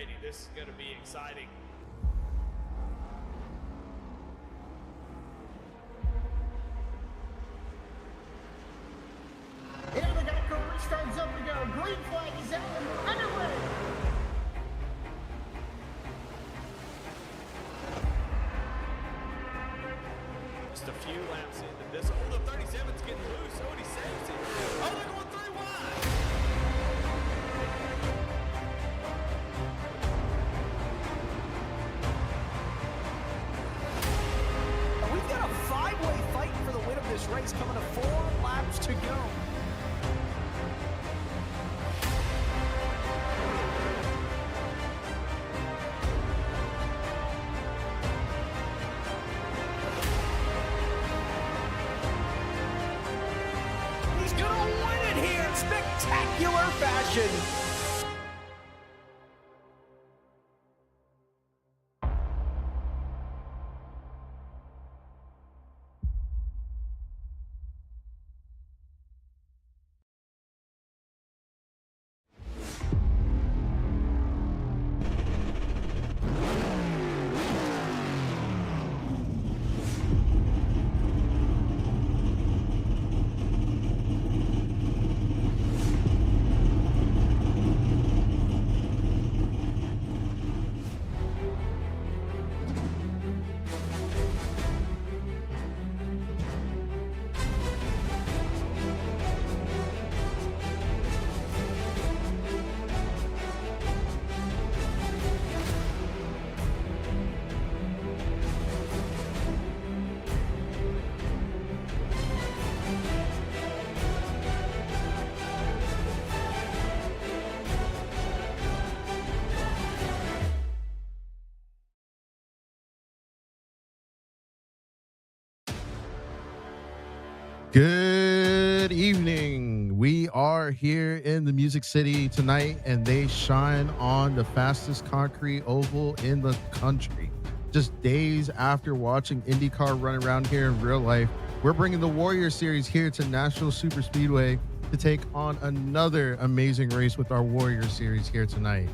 ready. This is going to be exciting. And the car restarts up to go. Green flag is out and we're underway. Just a few laps into this. Oh, the 37's getting loose. Oh, and he saves it. Oh, they're going 3 wide. We've got a 5-way fight for the win of this race coming to 4 laps to go. He's gonna win it here in spectacular fashion. Good evening. We are here in the Music City tonight, and they shine on the fastest concrete oval in the country. Just days after watching IndyCar run around here in real life, we're bringing the Warrior Series here to Nashville Superspeedway to take on another amazing race with our Warrior Series here tonight.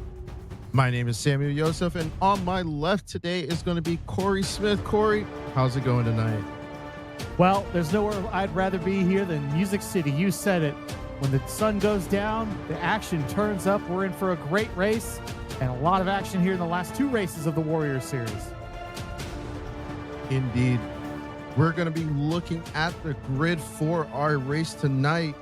My name is Samuel Yosef, and on my left today is going to be Corey Smith. Corey, how's it going tonight? Well, there's nowhere I'd rather be here than Music City. You said it. When the sun goes down, the action turns up. We're in for a great race and a lot of action here in the last 2 races of the Warrior Series. Indeed. We're going to be looking at the grid for our race tonight,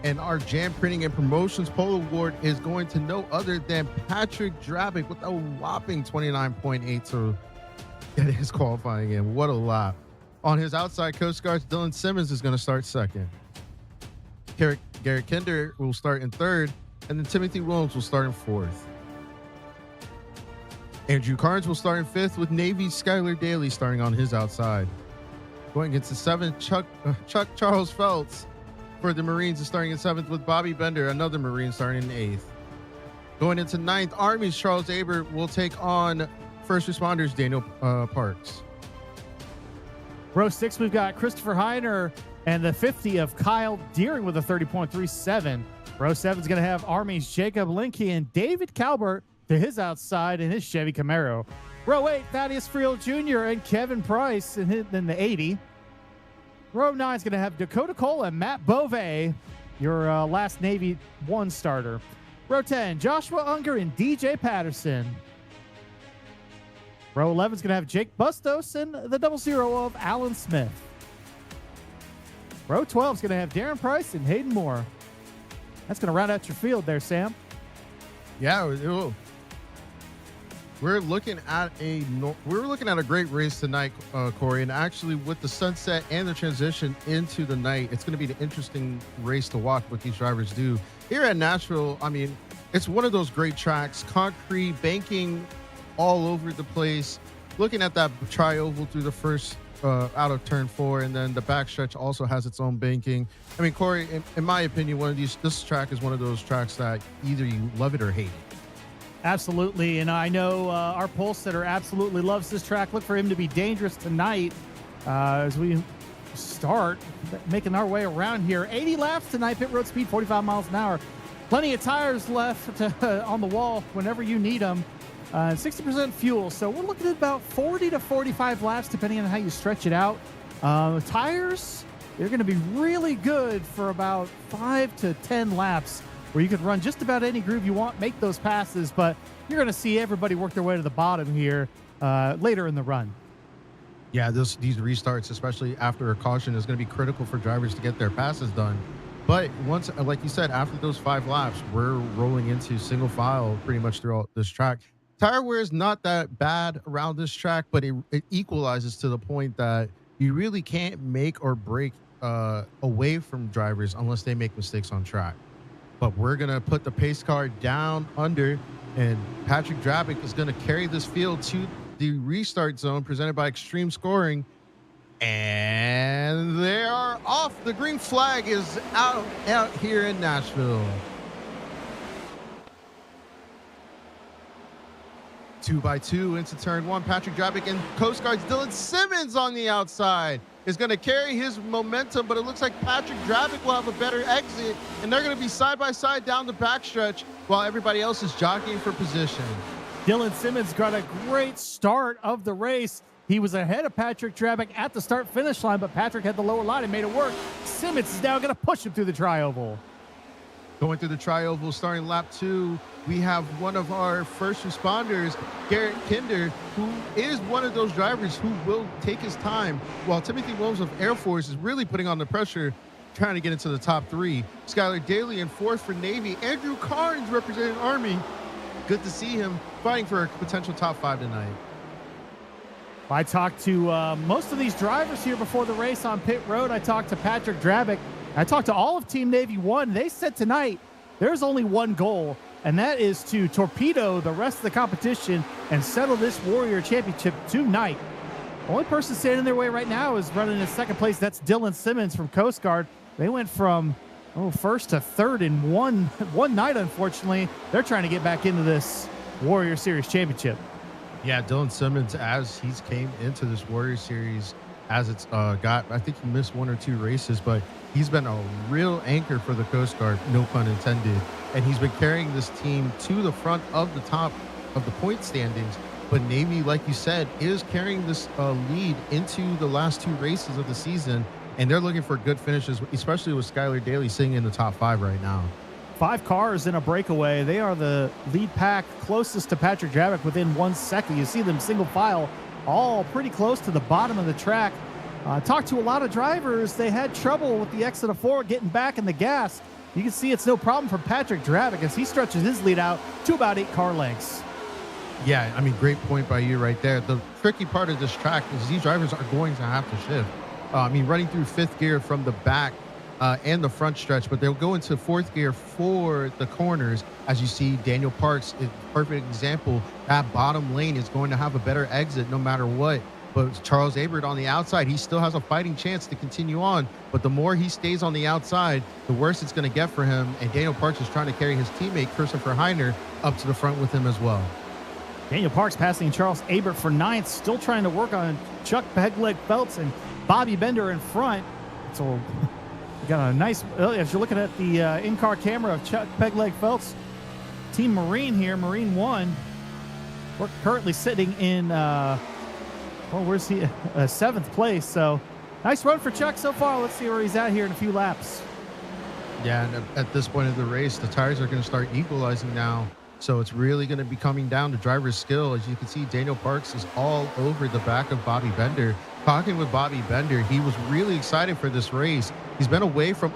and our Jam Printing and Promotions Pole Award is going to no other than Patrick Drabick with a whopping 29.8 to get his qualifying in. What a lap. On his outside, Coast Guard's Dylan Simmons is going to start second. Garrett Kinder will start in third, and then Timothy Williams will start in fourth. Andrew Carnes will start in fifth, with Navy's Skylar Daly starting on his outside. Going into seventh, Chuck Charles Feltz for the Marines is starting in seventh, with Bobby Bender, another Marine, starting in eighth. Going into ninth, Army's Charles Aber will take on first responders Daniel Parks. Row 6, we've got Christopher Heiner and the 50 of Kyle Deering with a 30.37. Row 7 is going to have Army's Jacob Linke and David Calbert to his outside in his Chevy Camaro. Row 8, Thaddeus Friel Jr. and Kevin Price in the 80. Row 9 is going to have Dakota Cole and Matt Bove, your last Navy 1 starter. Row 10, Joshua Unger and DJ Patterson. Row 11 is going to have Jake Bustos and the 00 of Alan Smith. Row 12 is going to have Darren Price and Hayden Moore. That's going to round out your field there, Sam. Yeah, we're looking at a great race tonight, Corey. And actually, with the sunset and the transition into the night, it's going to be an interesting race to watch what these drivers do here at Nashville. I mean, it's one of those great tracks, concrete banking all over the place. Looking at that tri-oval through the first out of turn 4, and then the backstretch also has its own banking. I mean, Corey, in my opinion, this track is one of those tracks that either you love it or hate it. Absolutely, and I know our pole sitter absolutely loves this track. Look for him to be dangerous tonight as we start making our way around here. 80 laps tonight, pit road speed 45 miles an hour. Plenty of tires left on the wall whenever you need them. 60% fuel. So we're looking at about 40 to 45 laps, depending on how you stretch it out. Tires, they're going to be really good for about 5 to 10 laps, where you could run just about any groove you want, make those passes, but you're going to see everybody work their way to the bottom here later in the run. Yeah, these restarts, especially after a caution, is going to be critical for drivers to get their passes done. But once, like you said, after those 5 laps, we're rolling into single file pretty much throughout this track. Tire wear is not that bad around this track, but it equalizes to the point that you really can't make or break away from drivers unless they make mistakes on track. But we're going to put the pace car down under, and Patrick Drabick is going to carry this field to the restart zone presented by Extreme Scoring. And they are off. The green flag is out here in Nashville. 2x2 into turn 1. Patrick Drabick and Coast Guard's Dylan Simmons on the outside is going to carry his momentum, but it looks like Patrick Drabick will have a better exit, and they're going to be side by side down the backstretch while everybody else is jockeying for position. Dylan Simmons got a great start of the race. He was ahead of Patrick Drabick at the start-finish line, but Patrick had the lower line and made it work. Simmons is now going to push him through the tri-oval. Going through the tri-oval, starting lap 2, we have one of our first responders, Garrett Kinder, who is one of those drivers who will take his time, while Timothy Williams of Air Force is really putting on the pressure, trying to get into the top 3. Skylar Daly in 4th for Navy. Andrew Carnes representing Army. Good to see him fighting for a potential top 5 tonight. I talked to most of these drivers here before the race on pit road. I talked to Patrick Drabick. I talked to all of Team Navy 1. They said tonight there's only one goal, and that is to torpedo the rest of the competition and settle this Warrior Championship tonight. The only person standing in their way right now is running in 2nd place. That's Dylan Simmons from Coast Guard. They went from 1st to 3rd in one night, unfortunately. They're trying to get back into this Warrior Series Championship. Yeah, Dylan Simmons, as he's came into this Warrior Series, as it's got, I think he missed 1 or 2 races, but he's been a real anchor for the Coast Guard, no pun intended. And he's been carrying this team to the front of the top of the point standings. But Navy, like you said, is carrying this lead into the last 2 races of the season. And they're looking for good finishes, especially with Skylar Daly sitting in the top 5 right now. 5 cars in a breakaway. They are the lead pack closest to Patrick Drabick within 1 second. You see them single file all pretty close to the bottom of the track. Talked to a lot of drivers. They had trouble with the exit of 4 getting back in the gas. You can see it's no problem for Patrick Drabick as he stretches his lead out to about 8 car lengths. Yeah, I mean, great point by you right there. The tricky part of this track is these drivers are going to have to shift. Running through 5th gear from the back and the front stretch, but they'll go into 4th gear for the corners. As you see, Daniel Parks is a perfect example. That bottom lane is going to have a better exit no matter what. But Charles Abert on the outside, he still has a fighting chance to continue on. But the more he stays on the outside, the worse it's going to get for him. And Daniel Parks is trying to carry his teammate, Christopher Heiner, up to the front with him as well. Daniel Parks passing Charles Abert for 9th, still trying to work on Chuck Pegleg Phelps and Bobby Bender in front. So we got a nice, as you're looking at the in-car camera of Chuck Pegleg Phelps, Team Marine here, Marine 1. We're currently sitting in, where's he? 7th place. So nice run for Chuck so far. Let's see where he's at here in a few laps. Yeah, and at this point of the race, the tires are going to start equalizing now. So it's really going to be coming down to driver's skill. As you can see, Daniel Parks is all over the back of Bobby Bender. Talking with Bobby Bender, he was really excited for this race. He's been away from,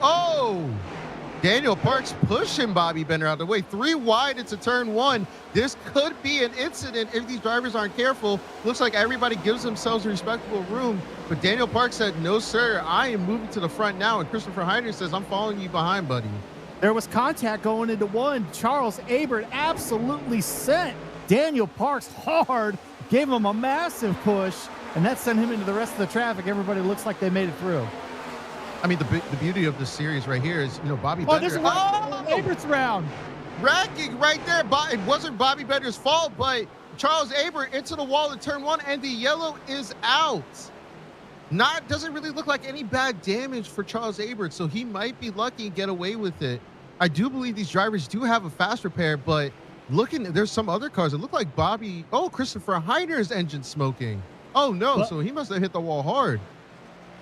Daniel Parks pushing Bobby Bender out of the way. 3 wide into turn 1. This could be an incident if these drivers aren't careful. Looks like everybody gives themselves respectable room. But Daniel Parks said, no, sir, I am moving to the front now. And Christopher Heiner says, I'm following you behind, buddy. There was contact going into 1. Charles Abert absolutely sent Daniel Parks hard, gave him a massive push, and that sent him into the rest of the traffic. Everybody looks like they made it through. I mean, the beauty of this series right here is, Bobby Bender. This is Abert's round. Wrecking right there. It wasn't Bobby Bender's fault, but Charles Abert into the wall in turn 1, and the yellow is out. Doesn't really look like any bad damage for Charles Abert, so he might be lucky and get away with it. I do believe these drivers do have a fast repair, but looking, there's some other cars. It looked like Bobby. Oh, Christopher Heiner's engine smoking. Oh no, Well- so he must have hit the wall hard.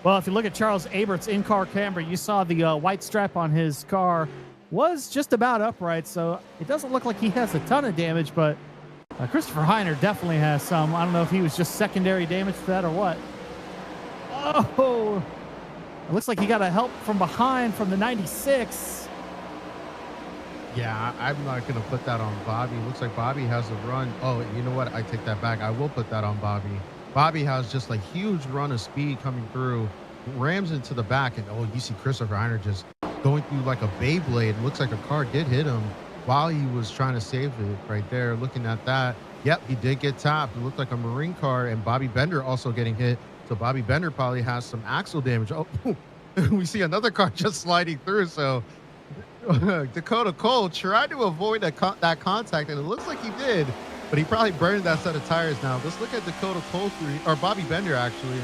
Well, if you look at Charles Abert's in-car camera, you saw the white strap on his car was just about upright, so it doesn't look like he has a ton of damage, but Christopher Heiner definitely has some. I don't know if he was just secondary damage to that or what. Oh, it looks like he got a help from behind from the 96. Yeah, I'm not going to put that on Bobby. Looks like Bobby has a run. Oh, you know what? I take that back. I will put that on Bobby. Bobby has just a huge run of speed coming through, rams into the back, and oh, you see Christopher Heiner just going through like a Beyblade. Looks like a car did hit him while he was trying to save it right there. Looking at that, yep, he did get tapped. It looked like a Marine car, and Bobby Bender also getting hit. So Bobby Bender probably has some axle damage. Oh, we see another car just sliding through. So Dakota Cole tried to avoid that contact, and it looks like he did, but he probably burned that set of tires now. Let's look at Dakota Cole or Bobby Bender, actually.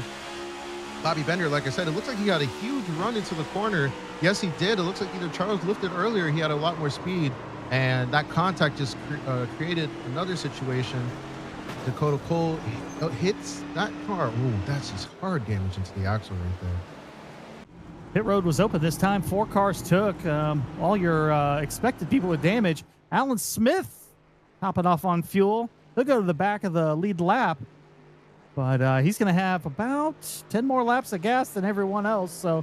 Bobby Bender, like I said, it looks like he got a huge run into the corner. Yes, he did. It looks like either Charles lifted earlier, he had a lot more speed, and that contact just created another situation. Dakota Cole hits that car. Ooh, that's just hard damage into the axle right there. Pit road was open this time. 4 cars took. All your expected people with damage. Alan Smith hopping off on fuel. He'll go to the back of the lead lap, but he's going to have about 10 more laps of gas than everyone else. So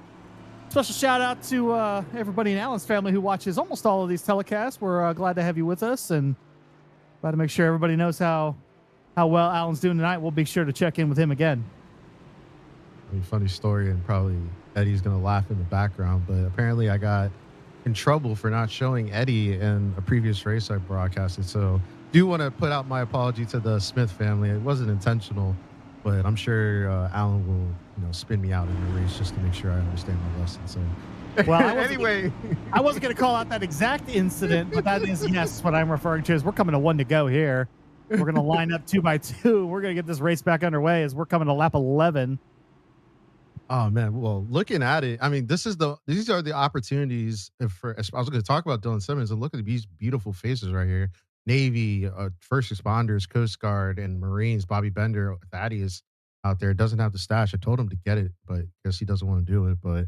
special shout out to everybody in Alan's family who watches almost all of these telecasts. We're glad to have you with us, and glad to make sure everybody knows how well Alan's doing tonight. We'll be sure to check in with him again. Funny story, and probably Eddie's gonna laugh in the background, but apparently I got in trouble for not showing Eddie in a previous race I broadcasted. So do want to put out my apology to the Smith family. It wasn't intentional, but I'm sure Alan will spin me out in the race just to make sure I understand my lesson. So well, anyway, I wasn't going to call out that exact incident, but that is, yes, what I'm referring to is we're coming to 1 to go here. We're going to line up 2 by 2. We're going to get this race back underway as we're coming to lap 11. Oh man, well, looking at it, I mean, these are the opportunities I was going to talk about Dylan Simmons, and look at these beautiful faces right here. Navy, first responders, Coast Guard, and Marines. Bobby Bender, Thaddeus out there doesn't have the stash. I told him to get it, but I guess he doesn't want to do it. But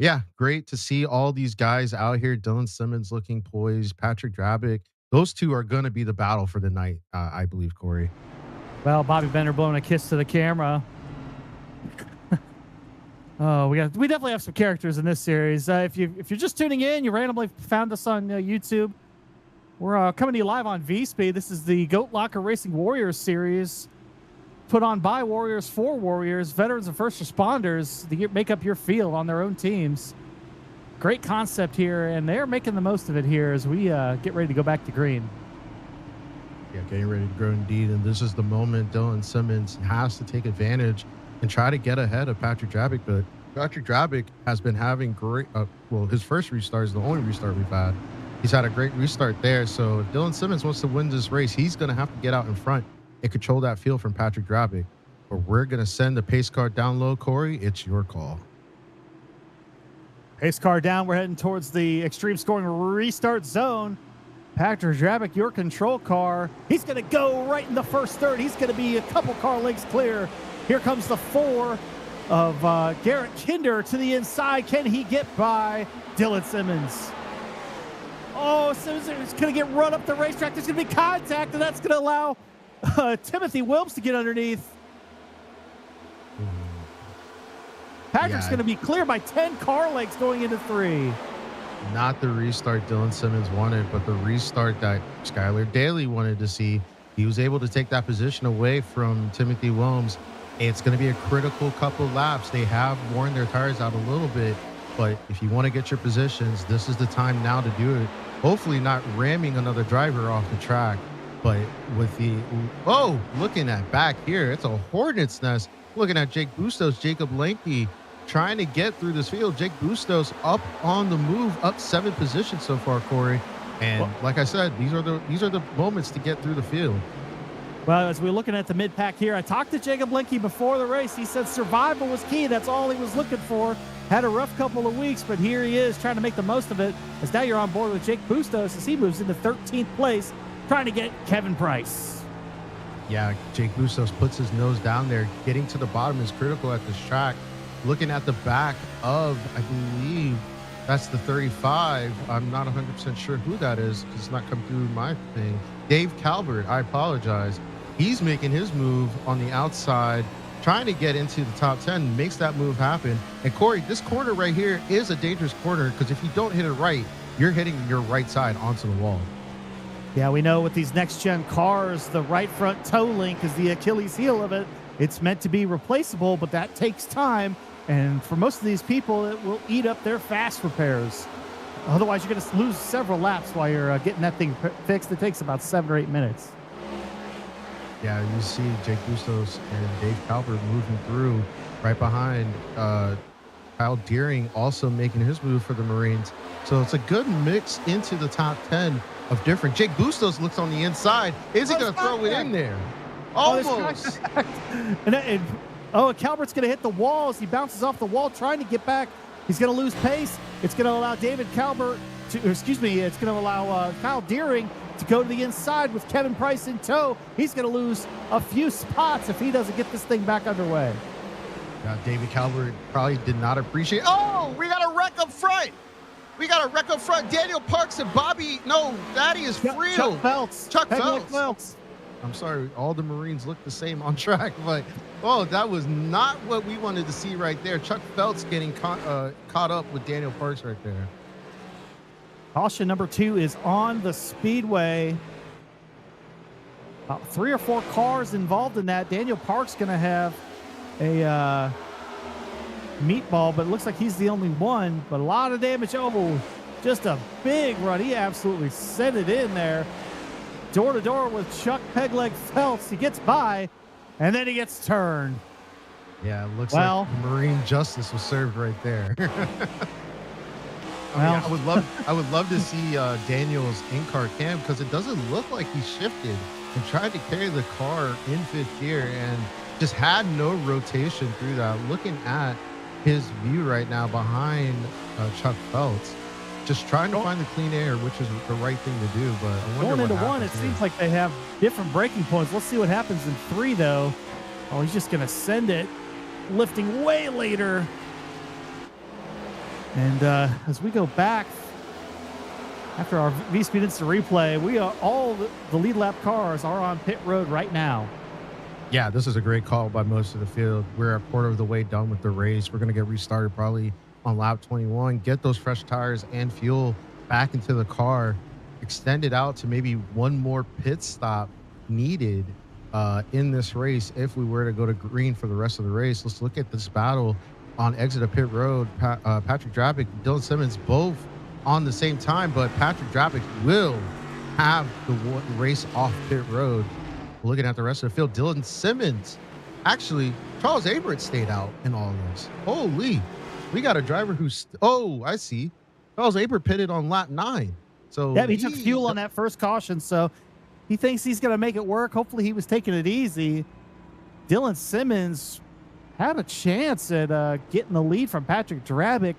yeah, great to see all these guys out here. Dylan Simmons looking poised, Patrick Drabick. Those two are going to be the battle for the night, I believe, Corey. Well, Bobby Bender blowing a kiss to the camera. Oh, we definitely have some characters in this series. If you're just tuning in, you randomly found us on YouTube. We're coming to you live on V-Speed. This is the Goat Locker Racing Warriors series, put on by Warriors for Warriors, veterans and first responders that make up your field on their own teams. Great concept here, and they're making the most of it here as we get ready to go back to green. Yeah, getting ready to grow indeed, and this is the moment Dylan Simmons has to take advantage and try to get ahead of Patrick Drabick. But Patrick Drabick has been having great, his first restart is the only restart we've had. He's had a great restart there. So if Dylan Simmons wants to win this race, he's going to have to get out in front and control that field from Patrick Drabick. But we're going to send the pace car down low. Corey, it's your call. Pace car down. We're heading towards the extreme scoring restart zone. Patrick Drabick, your control car. He's going to go right in the first third. He's going to be a couple car lengths clear. Here comes the 4 of Garrett Kinder to the inside. Can he get by Dylan Simmons? Oh, Simmons is going to get run up the racetrack. There's going to be contact, and that's going to allow Timothy Wilms to get underneath. Patrick's going to be clear by 10 car lengths going into 3. Not the restart Dylan Simmons wanted, but the restart that Skylar Daly wanted to see. He was able to take that position away from Timothy Wilms. It's going to be a critical couple laps. They have worn their tires out a little bit, but if you want to get your positions, this is the time now to do it. Hopefully not ramming another driver off the track, but with the, looking at back here, it's a hornet's nest. Looking at Jake Bustos, Jacob Lenke trying to get through this field. Jake Bustos up on the move, up 7 positions so far, Corey. And like I said, these are the moments to get through the field. Well, as we're looking at the mid-pack here, I talked to Jacob Lenke before the race. He said survival was key. That's all he was looking for. Had a rough couple of weeks, but here he is trying to make the most of it. As now you're on board with Jake Bustos as he moves into 13th place. trying to get Kevin Price. Yeah, Jake Bustos puts his nose down there. Getting to the bottom is critical at this track. Looking at the back of, I believe that's the 35. I'm not 100% sure who that is because it's not come through my thing. Dave Calvert, I apologize. He's making his move on the outside, trying to get into the top 10, makes that move happen. And Corey, this corner right here is a dangerous corner because if you don't hit it right, you're hitting your right side onto the wall. Yeah, we know with these next-gen cars, the right front toe link is the Achilles heel of it. It's meant to be replaceable, but that takes time. And for most of these people, it will eat up their fast repairs. Otherwise, you're going to lose several laps while you're getting that thing fixed. It takes about 7 or 8 minutes. Yeah, you see Jake Bustos and Dave Calvert moving through right behind Kyle Deering also making his move for the Marines. So it's a good mix into the top 10 of different. Jake Bustos looks on the inside. Is he going to throw it in there? Almost. And Calvert's going to hit the wall as he bounces off the wall trying to get back. He's going to lose pace. It's going to allow it's going to allow Kyle Deering to go to the inside with Kevin Price in tow. He's going to lose a few spots if he doesn't get this thing back underway. David Calvert probably did not appreciate. Oh, we got a wreck up front. Daniel Parks and Thaddeus Friel. Chuck Phelps. I'm sorry, all the Marines look the same on track, but that was not what we wanted to see right there. Chuck Phelps getting caught up with Daniel Parks right there. Caution number 2 is on the speedway. About 3 or 4 cars involved in that. Daniel Parks going to have a meatball, but it looks like he's the only one. But a lot of damage. Oh, just a big run. He absolutely sent it in there. Door to door with Chuck Pegleg Phelps. He gets by, and then he gets turned. Yeah, it looks like Marine justice was served right there. I would love to see Daniel's in-car cam because it doesn't look like he shifted and tried to carry the car in 5th gear and just had no rotation through that. Looking at his view right now behind Chuck Phelps, just trying to find the clean air, which is the right thing to do. But I wonder going into what 1, it seems like they have different braking points. Let's see what happens in 3, though. Oh, he's just going to send it, lifting way later. And as we go back, after our V-Speed Instant Replay, all the lead lap cars are on pit road right now. Yeah, this is a great call by most of the field. We're a quarter of the way done with the race. We're going to get restarted probably on lap 21, get those fresh tires and fuel back into the car, extend it out to maybe one more pit stop needed in this race if we were to go to green for the rest of the race. Let's look at this battle on exit of pit road. Patrick Drabick, Dylan Simmons, both on the same time, but Patrick Drabick will have the race off pit road. Looking at the rest of the field, Dylan Simmons, actually, Charles Averett stayed out in all of this. Holy, we got a driver who's, I see. Charles Averett pitted on lap 9. So yeah, he took fuel on that first caution, so he thinks he's going to make it work. Hopefully he was taking it easy. Dylan Simmons had a chance at getting the lead from Patrick Drabick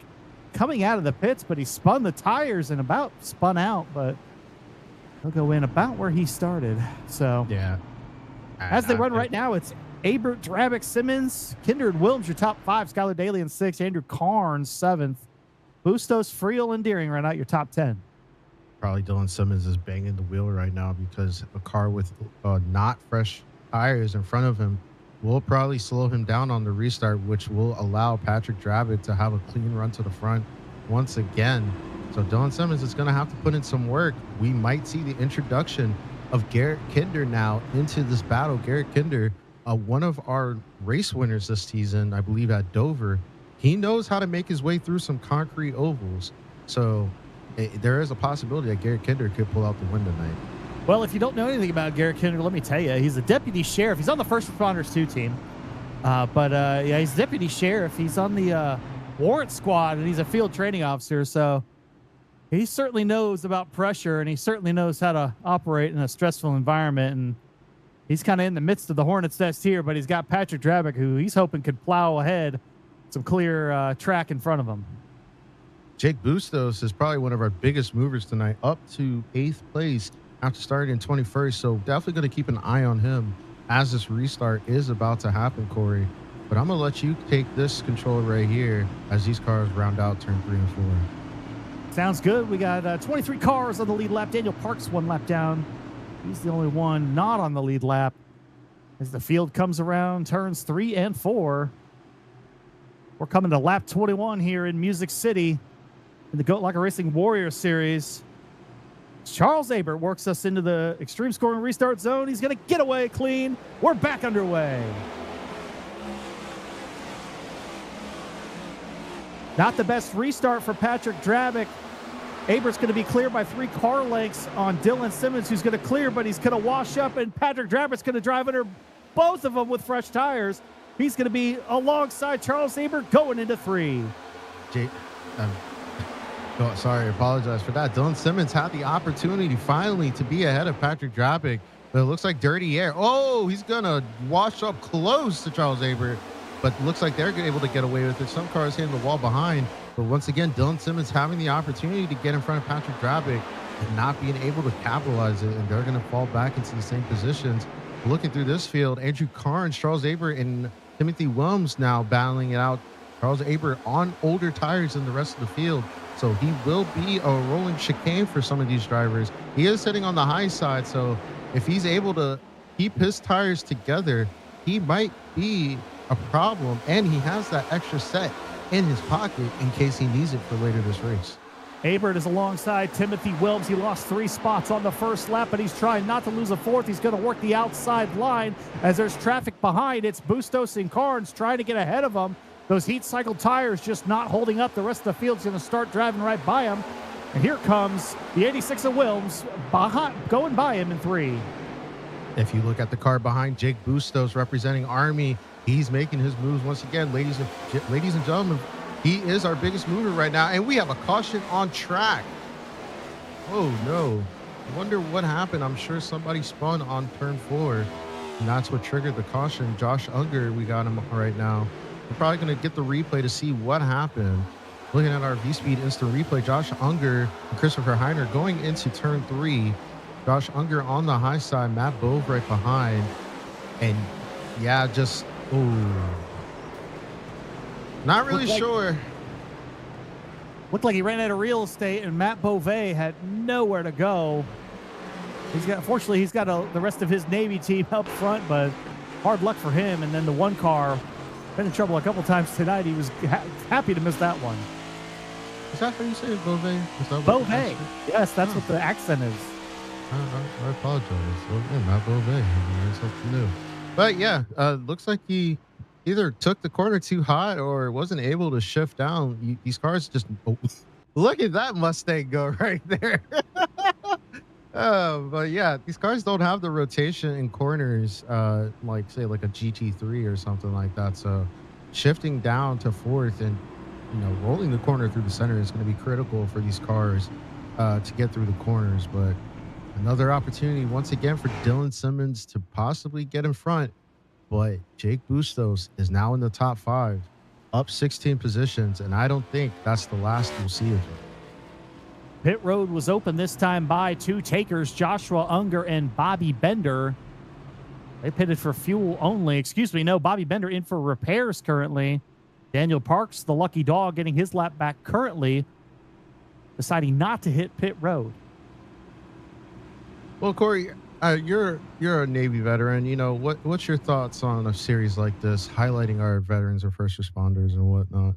coming out of the pits, but he spun the tires and about spun out, but he'll go in about where he started. So yeah, as they run right now, it's Abert, Drabick, Simmons, Kindred, Williams, your top 5, Skylar Daly in 6th, Andrew Carnes 7th, Bustos, Friel, and Deering right out your top 10. Probably Dylan Simmons is banging the wheel right now because a car with not fresh tires in front of him will probably slow him down on the restart, which will allow Patrick Drabick to have a clean run to the front once again. So Dylan Simmons is going to have to put in some work. We might see the introduction of Garrett Kinder now into this battle. Garrett Kinder, one of our race winners this season, I believe at Dover. He knows how to make his way through some concrete ovals. So there is a possibility that Garrett Kinder could pull out the win tonight. Well, if you don't know anything about Garrett Kinder, let me tell you, he's a deputy sheriff. He's on the First Responders 2 team. Yeah, he's deputy sheriff. He's on the warrant squad, and he's a field training officer. So he certainly knows about pressure, and he certainly knows how to operate in a stressful environment. And he's kind of in the midst of the Hornets' nest here, but he's got Patrick Drabick, who he's hoping could plow ahead some clear track in front of him. Jake Bustos is probably one of our biggest movers tonight, up to 8th place after starting in 21st. So definitely going to keep an eye on him as this restart is about to happen, Corey. But I'm going to let you take this control right here as these cars round out turn 3 and 4. Sounds good. We got 23 cars on the lead lap. Daniel Parks 1 lap down. He's the only one not on the lead lap as the field comes around turns 3 and 4. We're coming to lap 21 here in Music City in the Goat Locker Racing Warrior Series. Charles Aber works us into the extreme scoring restart zone. He's going to get away clean. We're back underway. Not the best restart for Patrick Drabick. Aber's going to be clear by 3 car lengths on Dylan Simmons, who's going to clear, but he's going to wash up, and Patrick Drabick's going to drive under both of them with fresh tires. He's going to be alongside Charles Aber going into 3. Sorry, apologize for that. Dylan Simmons had the opportunity finally to be ahead of Patrick Drabick, but it looks like dirty air. Oh, he's going to wash up close to Charles Aber, but looks like they're able to get away with it. Some cars hitting the wall behind. But once again, Dylan Simmons having the opportunity to get in front of Patrick Drabick and not being able to capitalize it, and they're going to fall back into the same positions. Looking through this field, Andrew Carnes, Charles Aber, and Timothy Williams now battling it out. Charles Aber on older tires than the rest of the field, so he will be a rolling chicane for some of these drivers. He is sitting on the high side, so if he's able to keep his tires together, he might be a problem, and he has that extra set in his pocket in case he needs it for later this race. Aber is alongside Timothy Williams. He lost 3 spots on the first lap, but he's trying not to lose a 4th. He's going to work the outside line as there's traffic behind. It's Bustos and Carnes trying to get ahead of him. Those heat cycle tires just not holding up. The rest of the field's going to start driving right by him. And here comes the 86 of Williams going by him in 3. If you look at the car behind, Jake Bustos representing Army, he's making his moves once again. Ladies and gentlemen, he is our biggest mover right now, and we have a caution on track. Oh no, I wonder what happened. I'm sure somebody spun on turn 4, and that's what triggered the caution. Josh Unger, we got him right now. We're probably going to get the replay to see what happened. Looking at our V-Speed instant replay, Josh Unger and Christopher Heiner going into turn 3. Josh Unger on the high side, Matt Bove right behind. And yeah, just, not really sure. Looked like he ran out of real estate, and Matt Bove had nowhere to go. Fortunately, he's got the rest of his Navy team up front, but hard luck for him. And then the one car been in trouble a couple times tonight. He was happy to miss that one. Is that how you say it, Bove? Bove. Yes, that's what the accent is. I apologize. Yeah, Matt Bove. Learned something new. But yeah, looks like he either took the corner too hot or wasn't able to shift down. These cars just look at that Mustang go right there. But yeah, these cars don't have the rotation in corners like say like a GT3 or something like that. So shifting down to 4th and rolling the corner through the center is going to be critical for these cars to get through the corners. But another opportunity once again for Dylan Simmons to possibly get in front. But Jake Bustos is now in the top 5, up 16 positions, and I don't think that's the last we'll see of him. Pit road was open this time by 2 takers, Joshua Unger and Bobby Bender. They pitted for fuel only. Bobby Bender in for repairs currently. Daniel Parks, the lucky dog, getting his lap back currently, deciding not to hit pit road. Well, Corey, you're a Navy veteran. What's your thoughts on a series like this, highlighting our veterans or first responders and whatnot?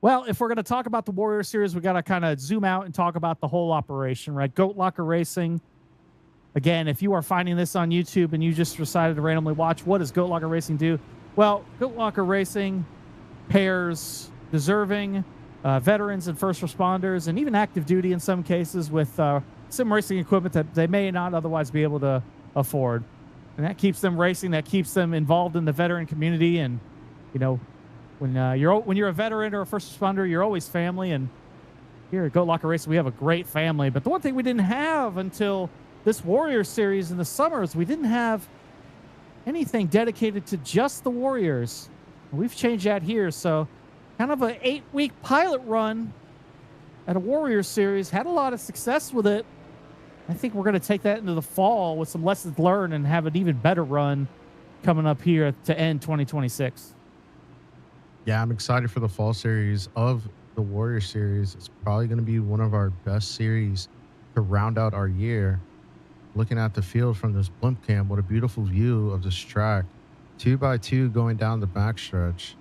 Well, if we're going to talk about the Warrior Series, we got to kind of zoom out and talk about the whole operation, right? Goat Locker Racing. Again, if you are finding this on YouTube and you just decided to randomly watch, what does Goat Locker Racing do? Well, Goat Locker Racing pairs deserving veterans and first responders, and even active duty in some cases, with sim racing equipment that they may not otherwise be able to afford. And that keeps them racing, that keeps them involved in the veteran community. And, when you're a veteran or a first responder, you're always family. And here at Goat Locker Racing, we have a great family. But the one thing we didn't have until this Warrior Series in the summer is we didn't have anything dedicated to just the Warriors. We've changed that here. So kind of an 8-week pilot run at a Warrior Series, had a lot of success with it. I think we're going to take that into the fall with some lessons learned and have an even better run coming up here to end 2026. Yeah, I'm excited for the fall series of the Warrior Series. It's probably going to be one of our best series to round out our year. Looking at the field from this blimp cam, what a beautiful view of this track. 2x2 going down the backstretch.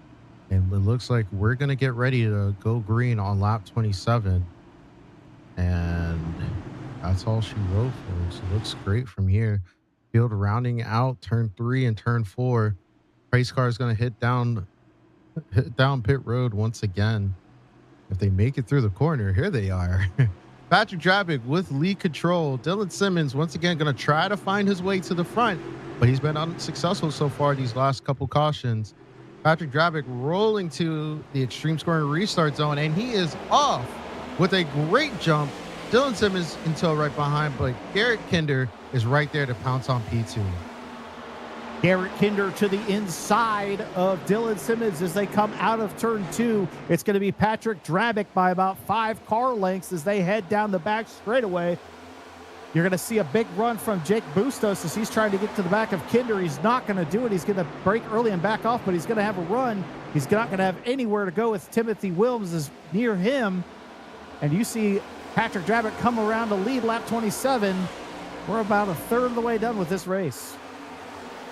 And it looks like we're going to get ready to go green on lap 27. And that's all she wrote for us. It looks great from here. Field rounding out turn 3 and turn 4. Race car is going to hit down pit road once again. If they make it through the corner, here they are. Patrick Drabick with lead control. Dylan Simmons once again going to try to find his way to the front, but he's been unsuccessful so far these last couple cautions. Patrick Drabick rolling to the extreme scoring restart zone, and he is off with a great jump. Dylan Simmons in tow right behind, but Garrett Kinder is right there to pounce on P2. Garrett Kinder to the inside of Dylan Simmons as they come out of turn 2. It's going to be Patrick Drabick by about 5 car lengths as they head down the back straightaway. You're going to see a big run from Jake Bustos as he's trying to get to the back of Kinder. He's not going to do it. He's going to break early and back off, but he's going to have a run. He's not going to have anywhere to go with Timothy Wilms is near him. And you see Patrick Drabick come around to lead lap 27. We're about a third of the way done with this race.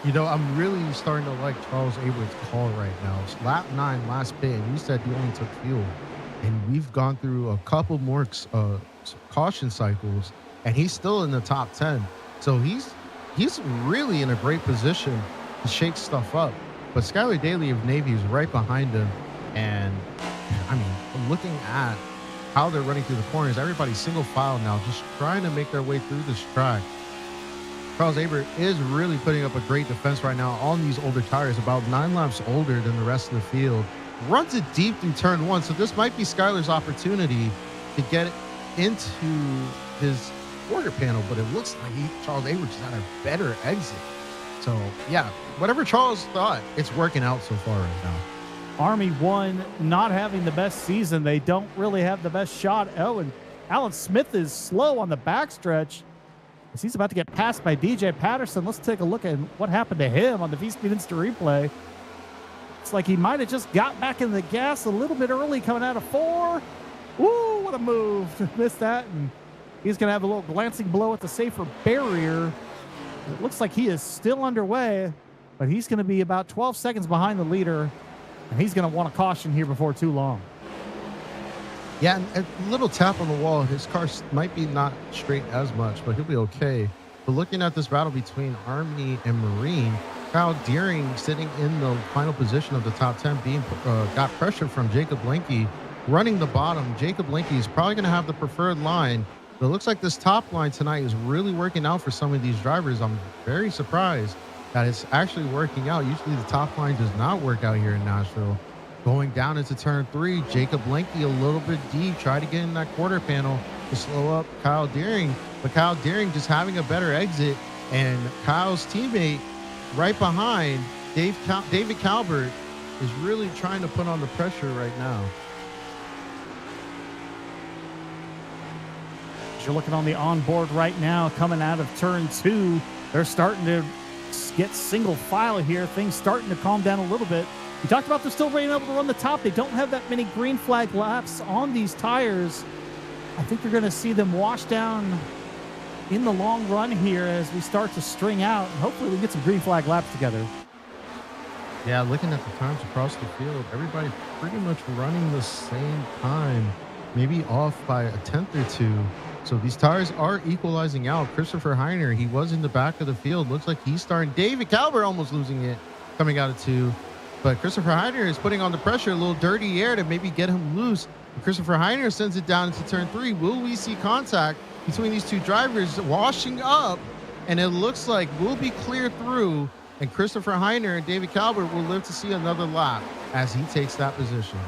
You know, I'm really starting to like Charles Abert's call right now. It's lap 9, last pit. You said he only took fuel. And we've gone through a couple more caution cycles, and he's still in the top 10. So he's really in a great position to shake stuff up. But Skylar Daly of Navy is right behind him. And, I mean, looking at how they're running through the corners, everybody's single file now, just trying to make their way through this track. Charles Abert is really putting up a great defense right now on these older tires, about 9 laps older than the rest of the field. Runs it deep through turn 1, so this might be Skylar's opportunity to get into his quarter panel, but it looks like Charles Abert just had a better exit. So, yeah, whatever Charles thought, it's working out so far right now. Army 1 not having the best season. They don't really have the best shot. Oh, and Alan Smith is slow on the backstretch. He's about to get passed by DJ Patterson. Let's take a look at what happened to him on the V-Speed Instant Replay. It's like he might have just got back in the gas a little bit early coming out of 4. Woo, what a move. Missed that, and he's going to have a little glancing blow at the safer barrier. It looks like he is still underway, but he's going to be about 12 seconds behind the leader, and he's going to want a caution here before too long. Yeah, and a little tap on the wall. His car might be not straight as much, but he'll be okay. But looking at this battle between Army and Marine, Kyle Deering sitting in the final position of the top 10, being got pressure from Jacob Lenke running the bottom. Jacob Lenke is probably going to have the preferred line. But it looks like this top line tonight is really working out for some of these drivers. I'm very surprised that it's actually working out. Usually the top line does not work out here in Nashville. Going down into turn 3, Jacob Lenke a little bit deep, try to get in that quarter panel to slow up Kyle Deering, but Kyle Deering just having a better exit, and Kyle's teammate right behind, David Calvert, is really trying to put on the pressure right now. You're looking on the onboard right now, coming out of turn 2. They're starting to get single file here. Things starting to calm down a little bit. We talked about they're still being able to run the top. They don't have that many green flag laps on these tires. I think you're going to see them wash down in the long run here as we start to string out. And hopefully we can get some green flag laps together. Yeah, looking at the times across the field, everybody pretty much running the same time, maybe off by a tenth or two. So these tires are equalizing out. Christopher Heiner, he was in the back of the field. Looks like he's starting. David Calvert almost losing it coming out of 2. But Christopher Heiner is putting on the pressure, a little dirty air to maybe get him loose. And Christopher Heiner sends it down into turn 3. Will we see contact between these two drivers washing up? And it looks like we'll be clear through, and Christopher Heiner and David Calvert will live to see another lap as he takes that position.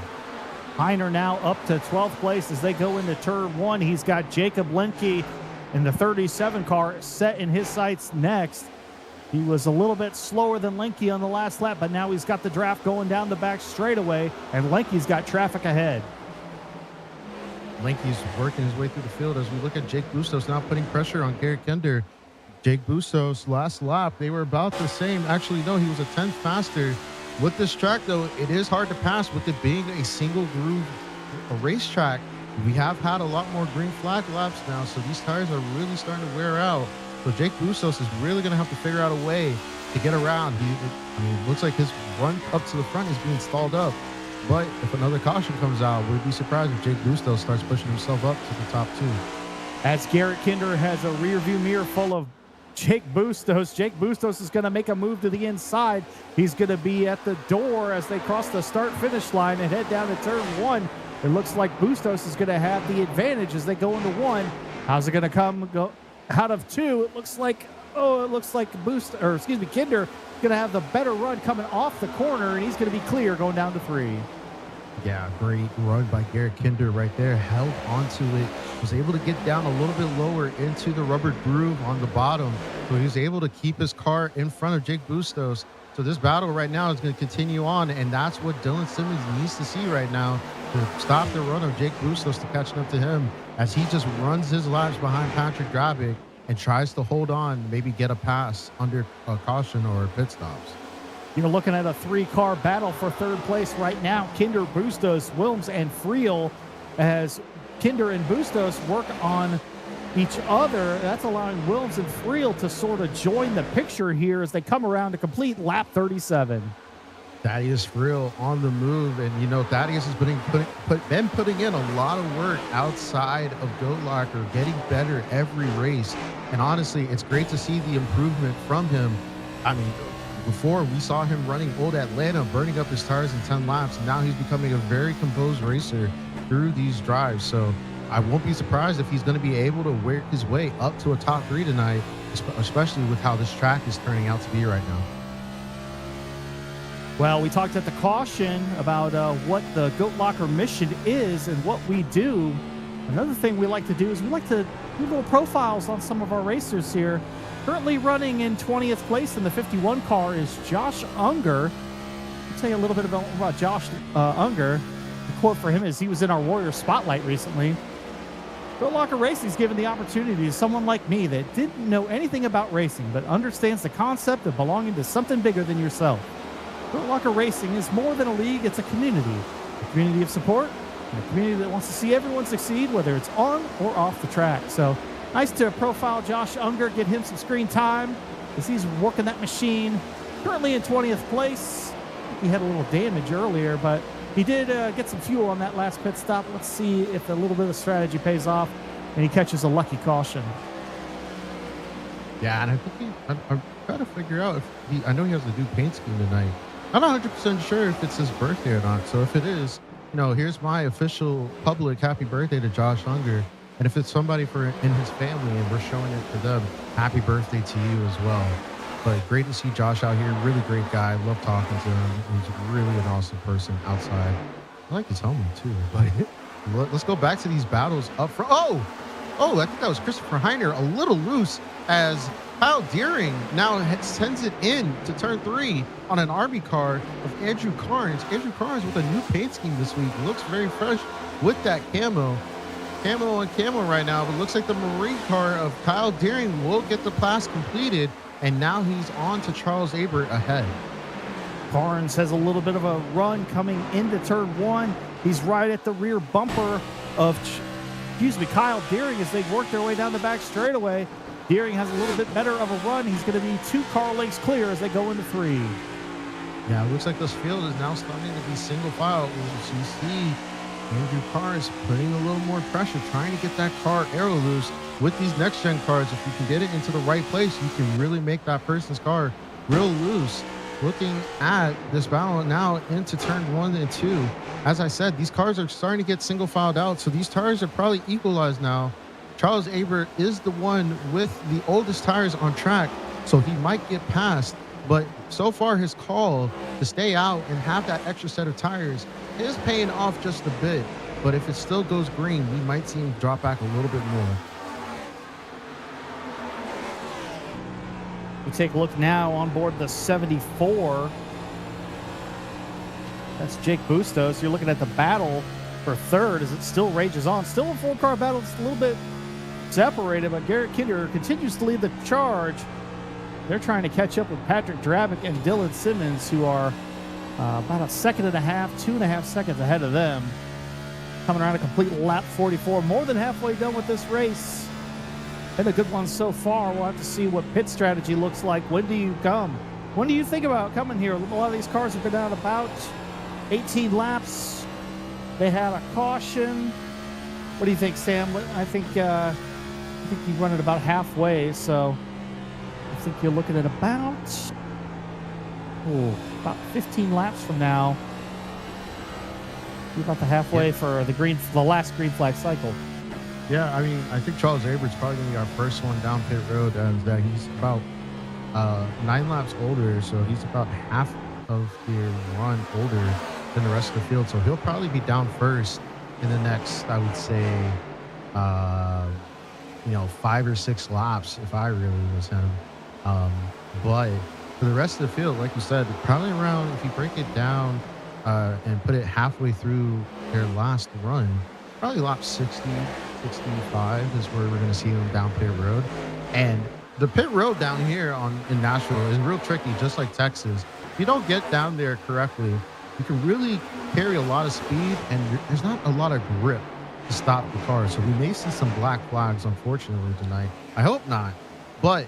Heiner now up to 12th place as they go into turn 1. He's got Jacob Lenke in the 37 car set in his sights next. He was a little bit slower than Lenke on the last lap, but now he's got the draft going down the back straightaway, and Lenke's got traffic ahead. Linky's working his way through the field as we look at Jake Bustos now putting pressure on Garrett Kinder. Jake Bustos, last lap, they were about the same. Actually, no, he was a 10th faster. With this track, though, it is hard to pass with it being a single groove racetrack. We have had a lot more green flag laps now, so these tires are really starting to wear out. So Jake Bustos is really going to have to figure out a way to get around. It looks like his run up to the front is being stalled up. But if another caution comes out, we'd be surprised if Jake Bustos starts pushing himself up to the top 2. As Garrett Kinder has a rear view mirror full of Jake Bustos. Jake Bustos is going to make a move to the inside. He's going to be at the door as they cross the start-finish line and head down to turn 1. It looks like Bustos is going to have the advantage as they go into 1. How's it going to go out of 2? It looks like Kinder going to have the better run coming off the corner, and he's going to be clear going down to 3. Yeah, great run by Garrett Kinder right there. Held onto it. Was able to get down a little bit lower into the rubber groove on the bottom. So he was able to keep his car in front of Jake Bustos. So this battle right now is going to continue on, and that's what Dylan Simmons needs to see right now to stop the run of Jake Bustos to catching up to him as he just runs his laps behind Patrick Grabick and tries to hold on, maybe get a pass under a caution or pit stops. You're looking at a 3-car battle for 3rd place right now. Kinder, Bustos, Wilms, and Friel, as Kinder and Bustos work on each other. That's allowing Wilms and Friel to sort of join the picture here as they come around to complete lap 37. Thaddeus Friel on the move, and Thaddeus has been putting in a lot of work outside of Goat Locker, getting better every race. And honestly, it's great to see the improvement from him. I mean, before we saw him running old Atlanta, burning up his tires in 10 laps, and now he's becoming a very composed racer through these drives. So I won't be surprised if he's going to be able to work his way up to a top 3 tonight, especially with how this track is turning out to be right now. Well, we talked at the caution about what the Goat Locker mission is and what we do. Another thing we like to do is we like to do little profiles on some of our racers here. Currently running in 20th place in the 51 car is Josh Unger. I'll tell you a little bit about Josh Unger. The quote for him is he was in our Warrior Spotlight recently. Goat Locker Racing is given the opportunity to someone like me that didn't know anything about racing but understands the concept of belonging to something bigger than yourself. Goat Locker Racing is more than a league, it's a community of support, and a community that wants to see everyone succeed, whether it's on or off the track. So nice to profile Josh Unger, get him some screen time as he's working that machine. Currently in 20th place. He had a little damage earlier, but he did get some fuel on that last pit stop. Let's see if a little bit of strategy pays off and he catches a lucky caution. Yeah, and I think I'm trying to figure out if I know he has a new paint scheme tonight. I'm not 100% sure if it's his birthday or not. So if it is, here's my official public happy birthday to Josh Unger. And if it's somebody in his family and we're showing it for them, happy birthday to you as well. But great to see Josh out here. Really great guy. Love talking to him. He's really an awesome person outside. I like his helmet too. But let's go back to these battles up front. Oh, I think that was Christopher Heiner a little loose as Kyle Deering now sends it in to turn 3 on an Army car of Andrew Carnes. Andrew Carnes with a new paint scheme this week. Looks very fresh with that camo on camo right now, but looks like the Marine car of Kyle Deering will get the pass completed, and now he's on to Charles Abert ahead. Carnes has a little bit of a run coming into turn 1. He's right at the rear bumper of Kyle Deering as they work their way down the back straightaway. Deering has a little bit better of a run. He's going to be 2 car lengths clear as they go into 3. Yeah, it looks like this field is now starting to be single file. So you see Andrew Carnes putting a little more pressure, trying to get that car aero loose. With these next-gen cars, if you can get it into the right place, you can really make that person's car real loose. Looking at this battle now into turn 1 and 2. As I said, these cars are starting to get single filed out, so these tires are probably equalized now. Charles Abert is the one with the oldest tires on track, so he might get past. But so far, his call to stay out and have that extra set of tires is paying off just a bit. But if it still goes green, we might see him drop back a little bit more. We take a look now on board the 74. That's Jake Bustos. You're looking at the battle for third as it still rages on. Still a full-car battle. It's a little bit separated, but Garrett Kinder continues to lead the charge. They're trying to catch up with Patrick Drabick and Dylan Simmons, who are about a second and a half, 2.5 seconds ahead of them. Coming around a complete lap 44, more than halfway done with this race. Been a good one so far. We'll have to see what pit strategy looks like. When do you come? When do you think about coming here? A lot of these cars have been down about 18 laps. They had a caution. What do you think, Sam? I think you run it about halfway, so I think you're looking at about 15 laps from now. You're about the halfway for the last green flag cycle. Yeah, I mean, I think Charles Abert's probably going to be our first one down pit road, as that he's about 9 laps older, so he's about half of the run older than the rest of the field. So he'll probably be down first in the next, I would say, 5 or 6 laps if I really was him. But for the rest of the field, like you said, probably around, if you break it down and put it halfway through their last run, probably lap 60, 65 is where we're going to see them down pit road. And the pit road down here in Nashville is real tricky, just like Texas. If you don't get down there correctly, you can really carry a lot of speed, and there's not a lot of grip to stop the car. So we may see some black flags, unfortunately, tonight. I hope not. But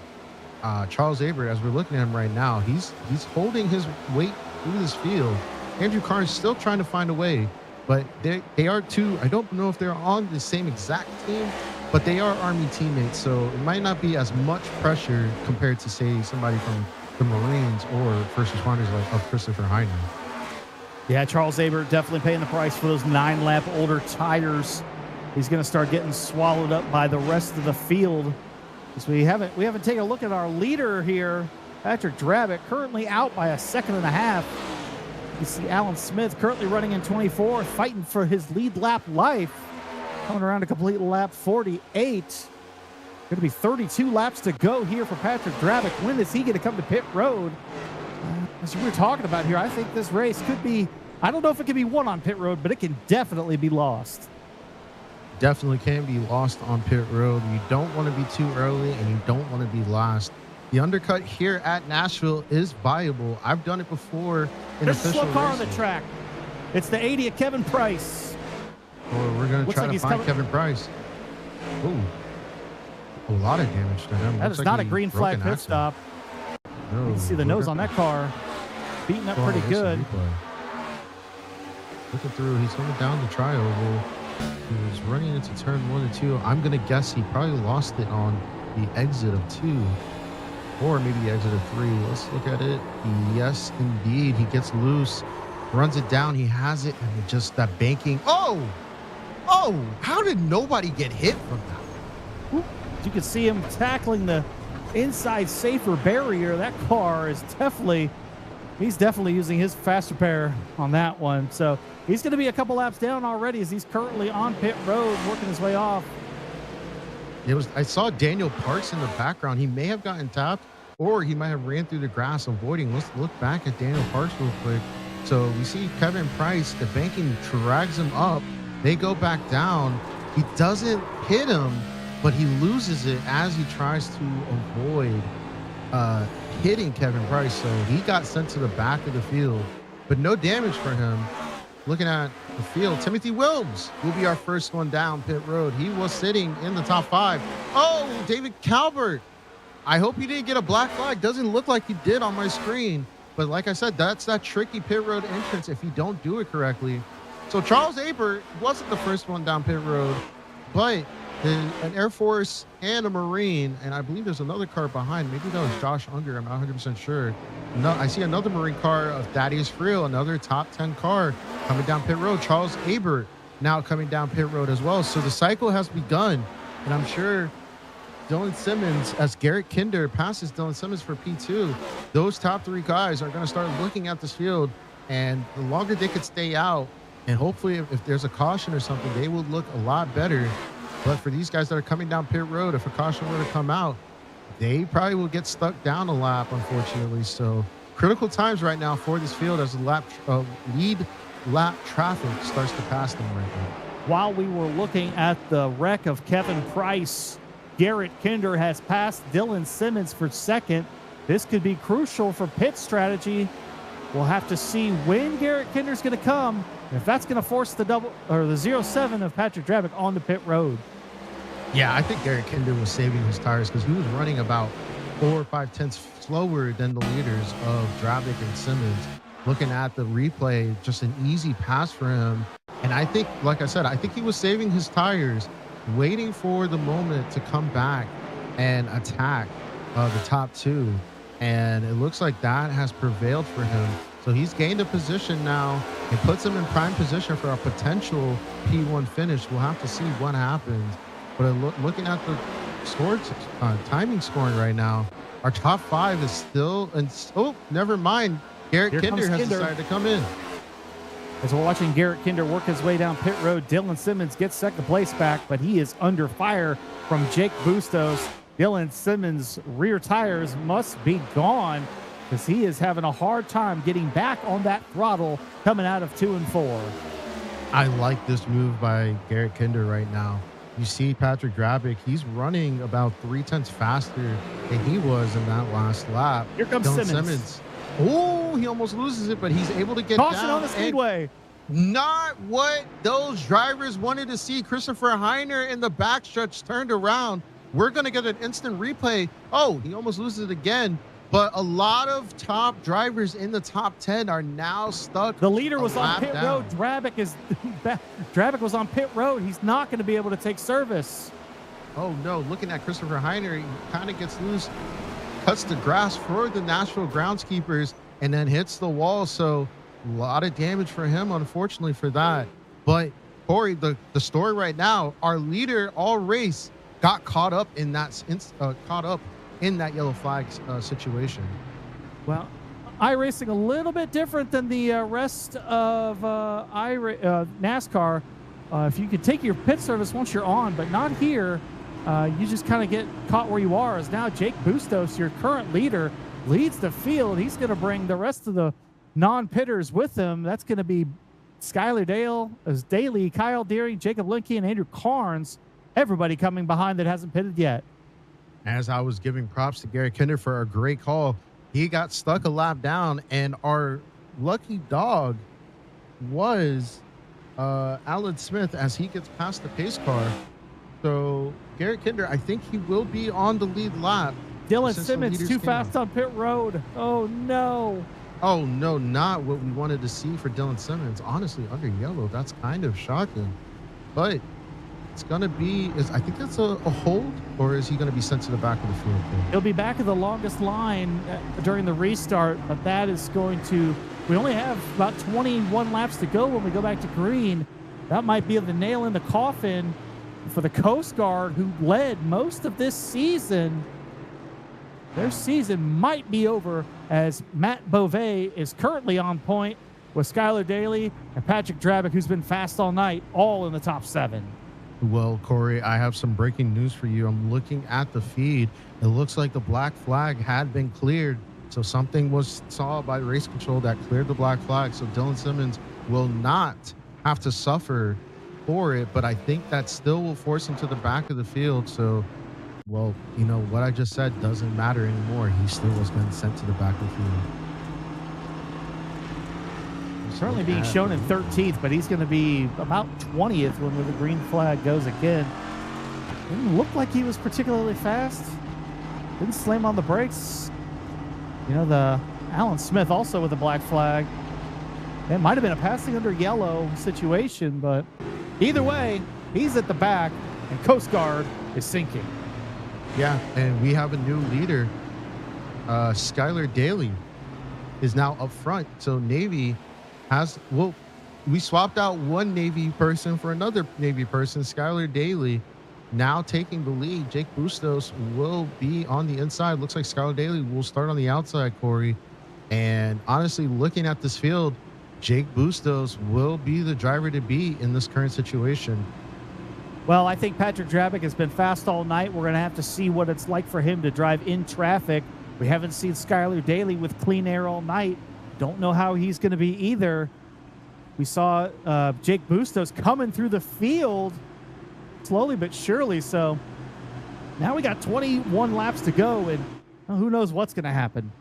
Charles Abert, as we're looking at him right now, he's holding his weight through this field. Andrew Carnes still trying to find a way, but they are two. I don't know if they're on the same exact team, but they are Army teammates, so it might not be as much pressure compared to, say, somebody from the Marines or first responders like Christopher Heiner. Yeah, Charles Abert definitely paying the price for those 9-lap older tires. He's going to start getting swallowed up by the rest of the field. Because we haven't taken a look at our leader here, Patrick Drabick, currently out by 1.5 seconds. You see Alan Smith currently running in 24th, fighting for his lead lap life. Coming around to complete lap 48. Going to be 32 laps to go here for Patrick Drabick. When is he going to come to pit road? As we were talking about here, I think this race could be, I don't know if it can be won on pit road, but it can definitely be lost. Definitely can be lost on pit road. You don't want to be too early, and you don't want to be last. The undercut here at Nashville is viable. I've done it before in There's a official slow car on racing. the track. It's the 80 of Kevin Price. Or we're going to Looks try like to he's find coming- Kevin Price. Ooh, a lot of damage to him. That Looks is like not a he green broke flag an pit axle. stop. No, You can see the nose on that car. Beating up pretty good. Looking through, he's coming down the tri-oval. He was running into turn 1 and 2. I'm going to guess he probably lost it on the exit of 2. Or maybe exit of 3. Let's look at it. Yes, indeed. He gets loose, runs it down. He has it, and just that banking. Oh! How did nobody get hit from that? You can see him tackling the inside safer barrier. That car is he's definitely using his fast repair on that one. So he's going to be a couple laps down already as he's currently on pit road working his way off. I saw Daniel Parks in the background. He may have gotten tapped, or he might have ran through the grass avoiding. Let's look back at Daniel Parks real quick. So we see Kevin Price, the banking drags him up. They go back down. He doesn't hit him, but he loses it as he tries to avoid hitting Kevin Price. So he got sent to the back of the field, but no damage for him. Looking at the field, Timothy Wilms will be our first one down pit road. He was sitting in the top 5. Oh, David Calvert. I hope he didn't get a black flag. Doesn't look like he did on my screen. But like I said, that's that tricky pit road entrance if you don't do it correctly. So Charles Abert wasn't the first one down pit road, but an Air Force and a Marine, and I believe there's another car behind. Maybe that was Josh Unger. I'm not 100% sure. No, I see another Marine car of Thaddeus Friel, another top 10 car coming down pit road. Charles Abert now coming down pit road as well. So the cycle has begun, and I'm sure Dylan Simmons, as Garrett Kinder passes Dylan Simmons for P2, those top 3 guys are going to start looking at this field, and the longer they could stay out, and hopefully if there's a caution or something, they will look a lot better. But for these guys that are coming down pit road, if a caution were to come out, they probably will get stuck down a lap, unfortunately. So critical times right now for this field as the lead lap traffic starts to pass them right now. While we were looking at the wreck of Kevin Price, Garrett Kinder has passed Dylan Simmons for second. This could be crucial for pit strategy. We'll have to see when Garrett Kinder's going to come, and if that's going to force the the 07 of Patrick Drabick on the pit road. Yeah, I think Garrett Kinder was saving his tires because he was running about 4 or 5 tenths slower than the leaders of Drabick and Simmons. Looking at the replay, just an easy pass for him. And I think, like I said, I think he was saving his tires, waiting for the moment to come back and attack the top two. And it looks like that has prevailed for him. So he's gained a position now. It puts him in prime position for a potential P1 finish. We'll have to see what happens. But looking at the timing scoring right now, our top 5 is still, and oh, never mind. Garrett Kinder has decided to come in. As we're watching Garrett Kinder work his way down pit road, Dylan Simmons gets second place back, but he is under fire from Jake Bustos. Dylan Simmons' rear tires must be gone because he is having a hard time getting back on that throttle coming out of 2 and 4. I like this move by Garrett Kinder right now. You see Patrick Drabick, he's running about 3 tenths faster than he was in that last lap. Here comes Dylan Simmons. Oh, he almost loses it, but he's able to get Caution down. on the speedway. Not what those drivers wanted to see. Christopher Heiner in the backstretch turned around. We're going to get an instant replay. Oh, he almost loses it again. But a lot of top drivers in the top 10 are now stuck. The leader was on pit down. road. Drabick was on pit road. He's not going to be able to take service. Oh, no. Looking at Christopher Heiner, he kind of gets loose, cuts the grass for the Nashville groundskeepers, and then hits the wall. So a lot of damage for him, unfortunately, for that. But, Corey, the story right now, our leader all race got caught up in that yellow flag situation. Well, iRacing a little bit different than the rest of NASCAR. If you could take your pit service once you're on, but not here, you just kind of get caught where you are. As now Jake Bustos, your current leader, leads the field. He's going to bring the rest of the non-pitters with him. That's going to be Skylar Daly, Kyle Deering, Jacob Linke, and Andrew Carnes. Everybody coming behind that hasn't pitted yet. As I was giving props to Garrett Kinder for a great call, he got stuck a lap down, and our lucky dog was Alan Smith as he gets past the pace car. So Garrett Kinder, I think he will be on the lead lap. Dylan Simmons too fast on pit road. Oh, no. Oh, no, not what we wanted to see for Dylan Simmons. Honestly, under yellow, that's kind of shocking. But it's going to be, I think that's a hold, or is he going to be sent to the back of the field? He'll be back at the longest line during the restart, but that is going to, we only have about 21 laps to go when we go back to green. That might be the nail in the coffin for the Coast Guard, who led most of this season. Their season might be over as Matt Beauvais is currently on point with Skylar Daly and Patrick Drabick, who's been fast all night, all in the top 7. Well, Corey, I have some breaking news for you. I'm looking at the feed. It looks like the black flag had been cleared. So something was saw by race control that cleared the black flag. So Dylan Simmons will not have to suffer for it. But I think that still will force him to the back of the field. So, well, you know, what I just said doesn't matter anymore. He still was been sent to the back of the field. Currently being shown in 13th, but he's going to be about 20th when the green flag goes again. Didn't look like he was particularly fast. Didn't slam on the brakes. You know, the Alan Smith also with a black flag. It might have been a passing under yellow situation, but either way, he's at the back and Coast Guard is sinking. Yeah, and we have a new leader. Skylar Daly is now up front. So Navy we swapped out one Navy person for another Navy person. Skylar Daly now taking the lead. Jake Bustos will be on the inside. Looks like Skylar Daly will start on the outside, Corey. And honestly, looking at this field, Jake Bustos will be the driver to beat in this current situation. Well, I think Patrick Drabick has been fast all night. We're going to have to see what it's like for him to drive in traffic. We haven't seen Skylar Daly with clean air all night. Don't know how he's going to be either. We saw Jake Bustos coming through the field slowly but surely. So now we got 21 laps to go, and who knows what's going to happen.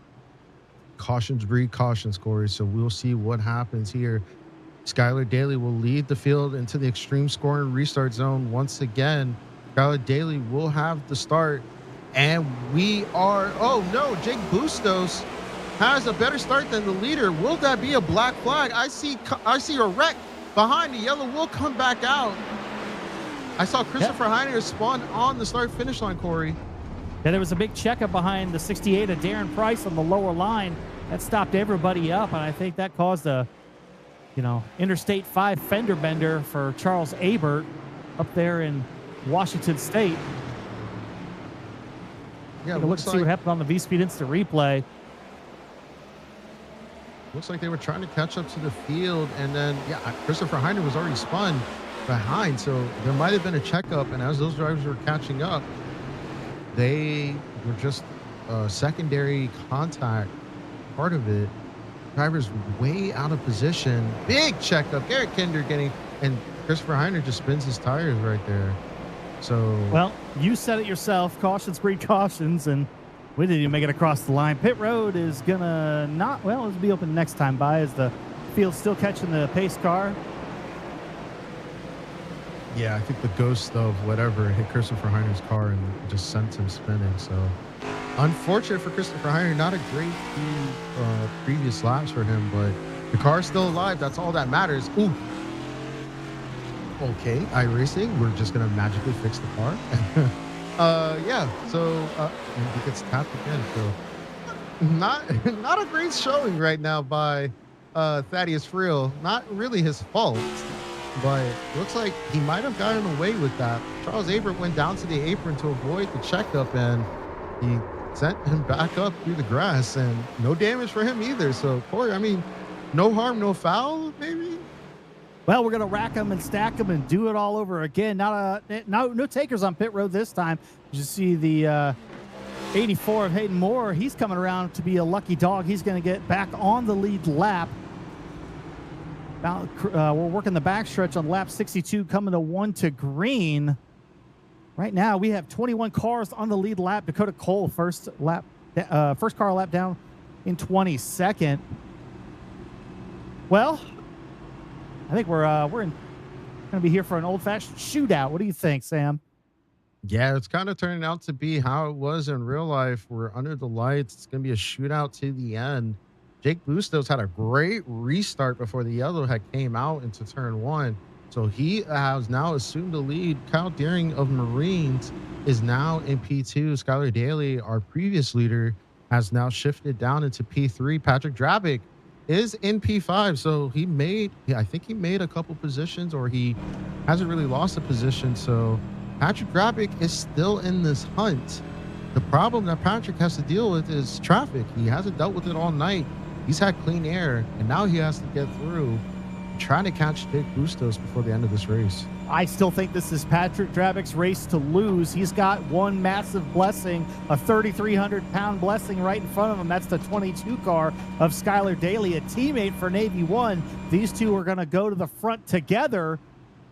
Cautions breed cautions, Corey. So we'll see what happens here. Skylar Daly will lead the field into the extreme scoring restart zone once again. Skylar Daly will have the start, and we are, oh no, Jake Bustos has a better start than the leader. Will that be a black flag? I see a wreck behind. The yellow will come back out. I saw Christopher Heiner spun on the start finish line, Corey. Yeah, there was a big checkup behind the 68 of Darren Price on the lower line. That stopped everybody up, and I think that caused a Interstate 5 fender bender for Charles Abert up there in Washington State. Yeah, look to see what happened on the V-Speed Instant Replay. Looks like they were trying to catch up to the field, and then, Christopher Heiner was already spun behind, so there might have been a checkup, and as those drivers were catching up, they were just secondary contact part of it. Drivers way out of position. Big checkup. Garrett Kinder and Christopher Heiner just spins his tires right there. So, well, you said it yourself. Cautions breed cautions, and we didn't even make it across the line. Pit road is gonna it'll be open next time by, as the field's still catching the pace car. Yeah, I think the ghost of whatever hit Christopher Heiner's car and just sent him spinning. So, unfortunate for Christopher Heiner. Not a great few previous laps for him, but the car's still alive. That's all that matters. Ooh. Okay, iRacing, we're just going to magically fix the car. And he gets tapped again. So, not a great showing right now by Thaddeus Friel. Not really his fault, but looks like he might have gotten away with that. Charles Abert went down to the apron to avoid the checkup, and he sent him back up through the grass, and no damage for him either. So, Corey, I mean, no harm, no foul, maybe? Well, we're going to rack them and stack them and do it all over again. No takers on pit road this time. You see the 84 of Hayden Moore. He's coming around to be a lucky dog. He's going to get back on the lead lap. We're working the backstretch on lap 62, coming to 1 to green. Right now, we have 21 cars on the lead lap. Dakota Cole, first car lap down in 22nd. Well, I think we're going to be here for an old-fashioned shootout. What do you think, Sam? Yeah, it's kind of turning out to be how it was in real life. We're under the lights. It's going to be a shootout to the end. Jake Bustos had a great restart before the yellow had came out into turn 1. So he has now assumed the lead. Kyle Deering of Marines is now in P2. Skylar Daly, our previous leader, has now shifted down into P3. Patrick Drabick is in P5. So I think he made a couple positions, or he hasn't really lost a position. So Patrick Drabick is still in this hunt. The problem that Patrick has to deal with is traffic. He hasn't dealt with it all night. He's had clean air, and now he has to get through trying to catch Jake Bustos before the end of this race. I still think this is Patrick Drabick's race to lose. He's got one massive blessing, a 3,300-pound blessing right in front of him. That's the 22 car of Skylar Daly, a teammate for Navy One. These two are going to go to the front together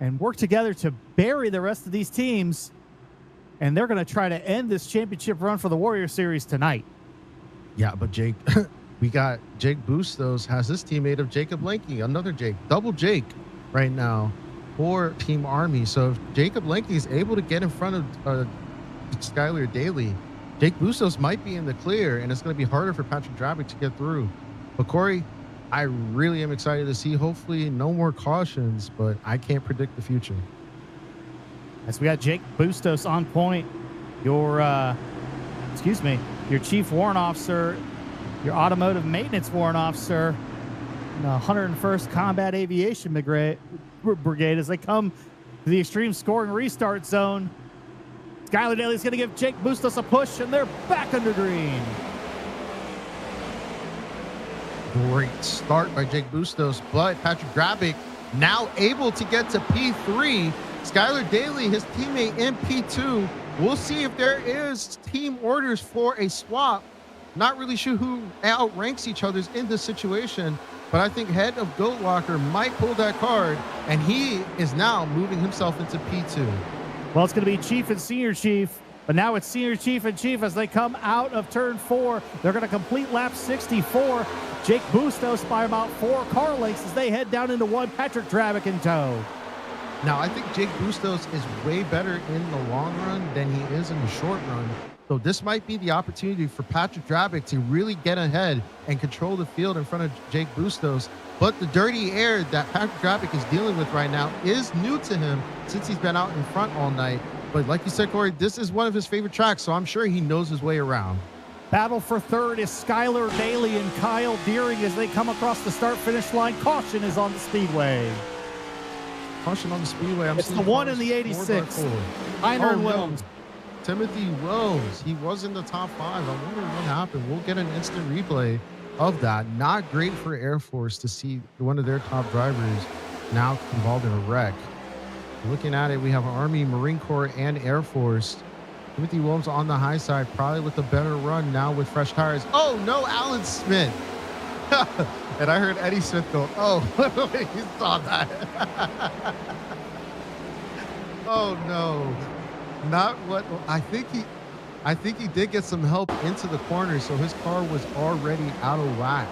and work together to bury the rest of these teams, and they're going to try to end this championship run for the Warrior Series tonight. Yeah, but Jake... We got Jake Bustos has his teammate of Jacob Lenke, another Jake, double Jake right now for Team Army. So if Jacob Lenke is able to get in front of Skylar Daly, Jake Bustos might be in the clear, and it's going to be harder for Patrick Drabick to get through. But Corey, I really am excited to see, hopefully no more cautions, but I can't predict the future. As we got Jake Bustos on point, your chief warrant officer, your automotive maintenance warrant officer, the 101st Combat Aviation Brigade, as they come to the extreme scoring restart zone. Skylar Daly's going to give Jake Bustos a push, and they're back under green. Great start by Jake Bustos, but Patrick Drabick now able to get to P3. Skylar Daly, his teammate, in P2. We'll see if there is team orders for a swap. Not really sure who outranks each other's in this situation, but I think head of Goat Locker might pull that card, and he is now moving himself into P2. Well, it's going to be Chief and Senior Chief, but now it's Senior Chief and Chief as they come out of turn 4. They're going to complete lap 64. Jake Bustos by about 4 car lengths as they head down into 1. Patrick Drabick in tow. Now, I think Jake Bustos is way better in the long run than he is in the short run. So this might be the opportunity for Patrick Drabick to really get ahead and control the field in front of Jake Bustos. But the dirty air that Patrick Drabick is dealing with right now is new to him since he's been out in front all night. But like you said, Corey, this is one of his favorite tracks, so I'm sure he knows his way around. Battle for third is Skylar Daly and Kyle Deering as they come across the start-finish line. Caution is on the Speedway. Caution on the Speedway. It's the one in the 86. Heiner and Wilms. Timothy Wilms. He was in the top 5. I wonder what happened. We'll get an instant replay of that. Not great for Air Force to see one of their top drivers now involved in a wreck. Looking at it, we have Army, Marine Corps, and Air Force. Timothy Wilms on the high side, probably with a better run now with fresh tires. Oh, no, Alan Smith. And I heard Eddie Smith go, oh, he saw that. Oh, no. Not what I think he did get some help into the corner, so his car was already out of whack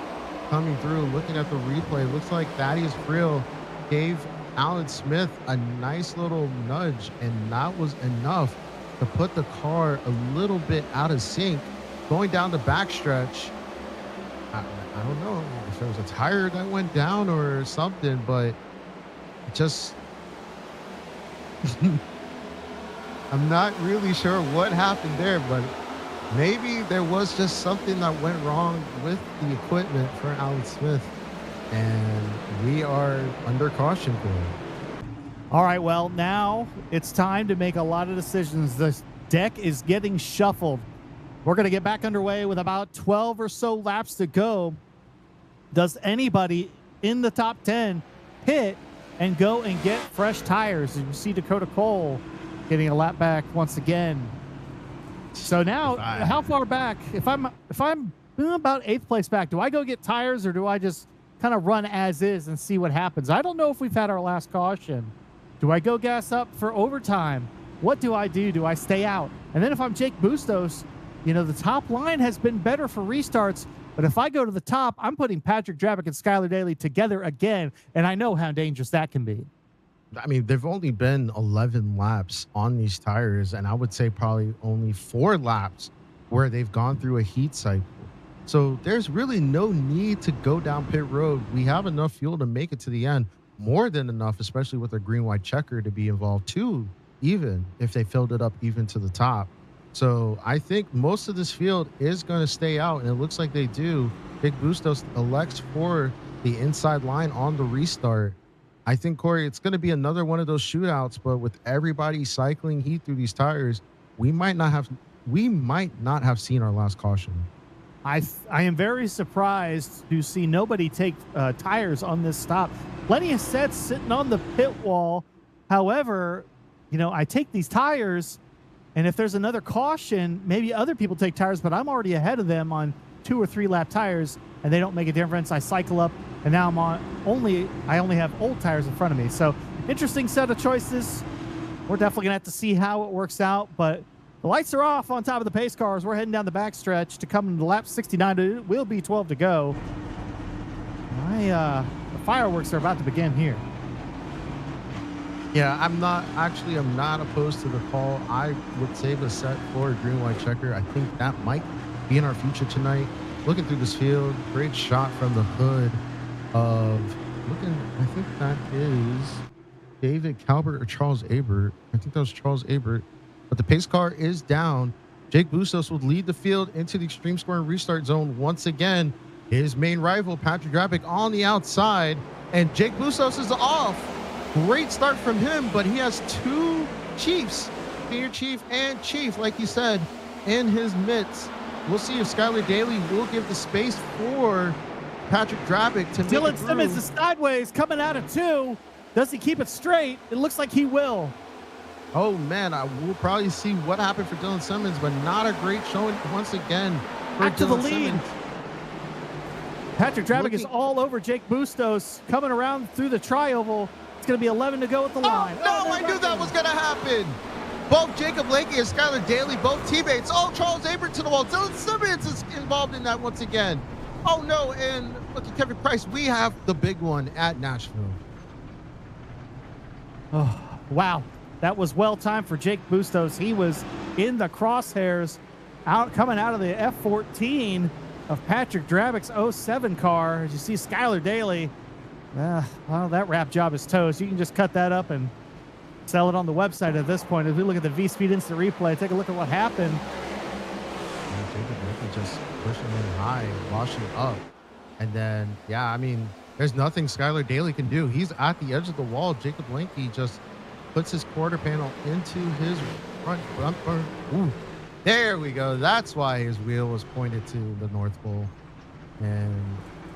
coming through. Looking at the replay, looks like Thaddeus Friel gave Alan Smith a nice little nudge, and that was enough to put the car a little bit out of sync going down the backstretch. I don't know if there was a tire that went down or something, but just I'm not really sure what happened there, but maybe there was just something that went wrong with the equipment for Alan Smith, and we are under caution for it. All right, well, now it's time to make a lot of decisions. The deck is getting shuffled. We're going to get back underway with about 12 or so laps to go. Does anybody in the top 10 pit and go and get fresh tires? You see Dakota Cole getting a lap back once again. So now, how far back? If I'm about 8th place back, do I go get tires or do I just kind of run as is and see what happens? I don't know if we've had our last caution. Do I go gas up for overtime? What do I do? Do I stay out? And then if I'm Jake Bustos, you know, the top line has been better for restarts, but if I go to the top, I'm putting Patrick Drabick and Skylar Daly together again, and I know how dangerous that can be. I mean, there've only been 11 laps on these tires, and I would say probably only 4 laps where they've gone through a heat cycle. So there's really no need to go down pit road. We have enough fuel to make it to the end, more than enough, especially with a green-white checker to be involved too, even if they filled it up even to the top. So I think most of this field is going to stay out, and it looks like they do. Jake Bustos elects for the inside line on the restart. I think, Corey, it's going to be another one of those shootouts, but with everybody cycling heat through these tires, we might not have seen our last caution. I am very surprised to see nobody take tires on this stop. Plenty of sets sitting on the pit wall. However, you know, I take these tires, and if there's another caution, maybe other people take tires, but I'm already ahead of them on 2 or 3 lap tires, and they don't make a difference. I cycle up, and now I only have old tires in front of me. So interesting set of choices. We're definitely gonna have to see how it works out, but the lights are off on top of the pace cars. We're heading down the backstretch to come into lap 69. It will be 12 to go. The fireworks are about to begin here. Yeah, I'm not opposed to the call. I would save a set for a green-white checker. I think that might be in our future tonight. Looking through this field, great shot from the hood of I think that is David Calvert or Charles Abert. I think that was Charles Abert. But the pace car is down. Jake Bustos will lead the field into the extreme scoring restart zone once again. His main rival, Patrick Drabick, on the outside. And Jake Bustos is off. Great start from him, but he has 2 chiefs, senior chief and chief, like you said, in his midst. We'll see if Skylar Daly will give the space for Patrick Drabick to Dylan Simmons is sideways coming out of 2. Does he keep it straight? It looks like he will. Oh, man, I will probably see what happened for Dylan Simmons, but not a great showing once again back to the Dylan lead. Simmons. Patrick Drabick is Looking- all over Jake Bustos, coming around through the tri-oval. It's going to be 11 to go at the line. Oh, no, I knew that was going to happen. Both Jacob Lakey and Skylar Daly, both teammates. Oh, Charles Abert to the wall. Dylan Simmons is involved in that once again. Oh, no, and look at Kevin Price. We have the big one at Nashville. Oh, wow. That was well timed for Jake Bustos. He was in the crosshairs coming out of the F14 of Patrick Drabick's 07 car. As you see Skylar Daly, well, that wrap job is toast. You can just cut that up and sell it on the website at this point. As we look at the V-Speed Instant Replay, take a look at what happened. And Jacob Lakey just pushing in high, washing up. And then, yeah, I mean, there's nothing Skylar Daly can do. He's at the edge of the wall. Jacob Lakey just puts his quarter panel into his front bumper. Ooh, there we go. That's why his wheel was pointed to the North Pole. And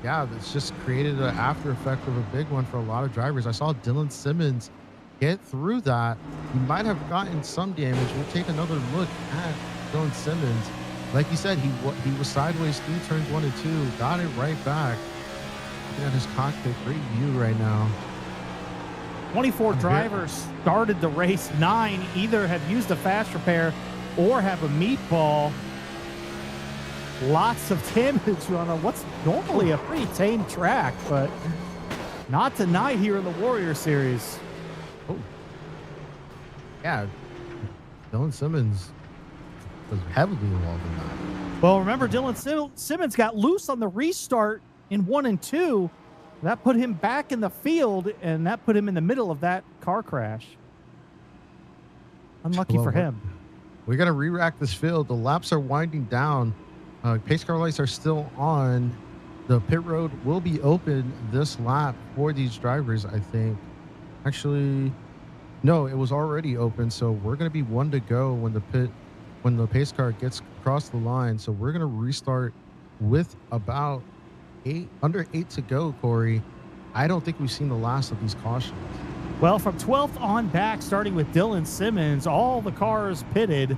yeah, it's just created an after effect of a big one for a lot of drivers. I saw Dylan Simmons get through that. He might have gotten some damage. We'll take another look at Dylan Simmons. Like you said, he was sideways through turns 1 and 2, got it right back. Looking at his cockpit, great view right now. 24 drivers started the race. 9 either have used a fast repair or have a meatball. Lots of damage on what's normally a pretty tame track, but not tonight here in the Warrior Series. Oh. Yeah, Dylan Simmons was heavily involved in that. Well, remember, Dylan Simmons got loose on the restart in 1 and 2. That put him back in the field, and that put him in the middle of that car crash. Unlucky for him. We got to re-rack this field. The laps are winding down. Pace car lights are still on. The pit road will be open this lap for these drivers, I think. Actually, no, it was already open. So we're going to be 1 to go when the pace car gets across the line. So we're going to restart with about under 8 to go, Corey. I don't think we've seen the last of these cautions. Well, from 12th on back, starting with Dylan Simmons, all the cars pitted,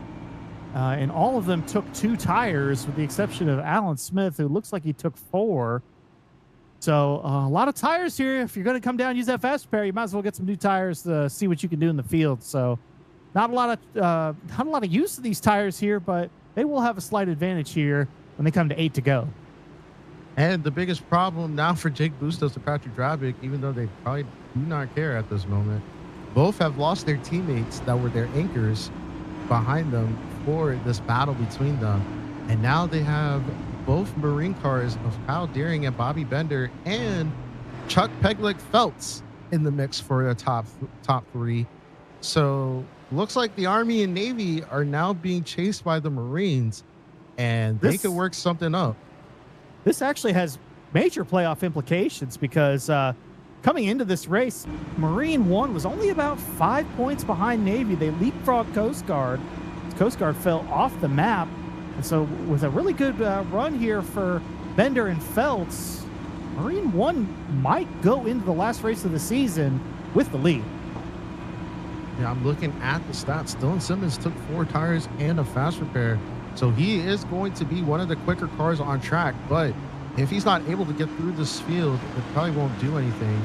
and all of them took 2 tires, with the exception of Alan Smith, who looks like he took 4. So a lot of tires here. If you're going to come down and use that fast repair, you might as well get some new tires to see what you can do in the field. So not a lot of use of these tires here, but they will have a slight advantage here when they come to 8 to go. And the biggest problem now for Jake Bustos and Patrick Drabick, even though they probably do not care at this moment, both have lost their teammates that were their anchors behind them for this battle between them. And now they have both Marine cars of Kyle Deering and Bobby Bender and Chuck Peglick Phelps in the mix for the top 3. So looks like the Army and Navy are now being chased by the Marines, and they could work something up. This actually has major playoff implications because coming into this race, Marine 1 was only about 5 points behind Navy. They leapfrogged Coast Guard. Coast Guard fell off the map. And so with a really good run here for Bender and Feltz, Marine 1 might go into the last race of the season with the lead. Yeah, I'm looking at the stats. Dylan Simmons took 4 tires and a fast repair. So he is going to be one of the quicker cars on track, but if he's not able to get through this field, it probably won't do anything.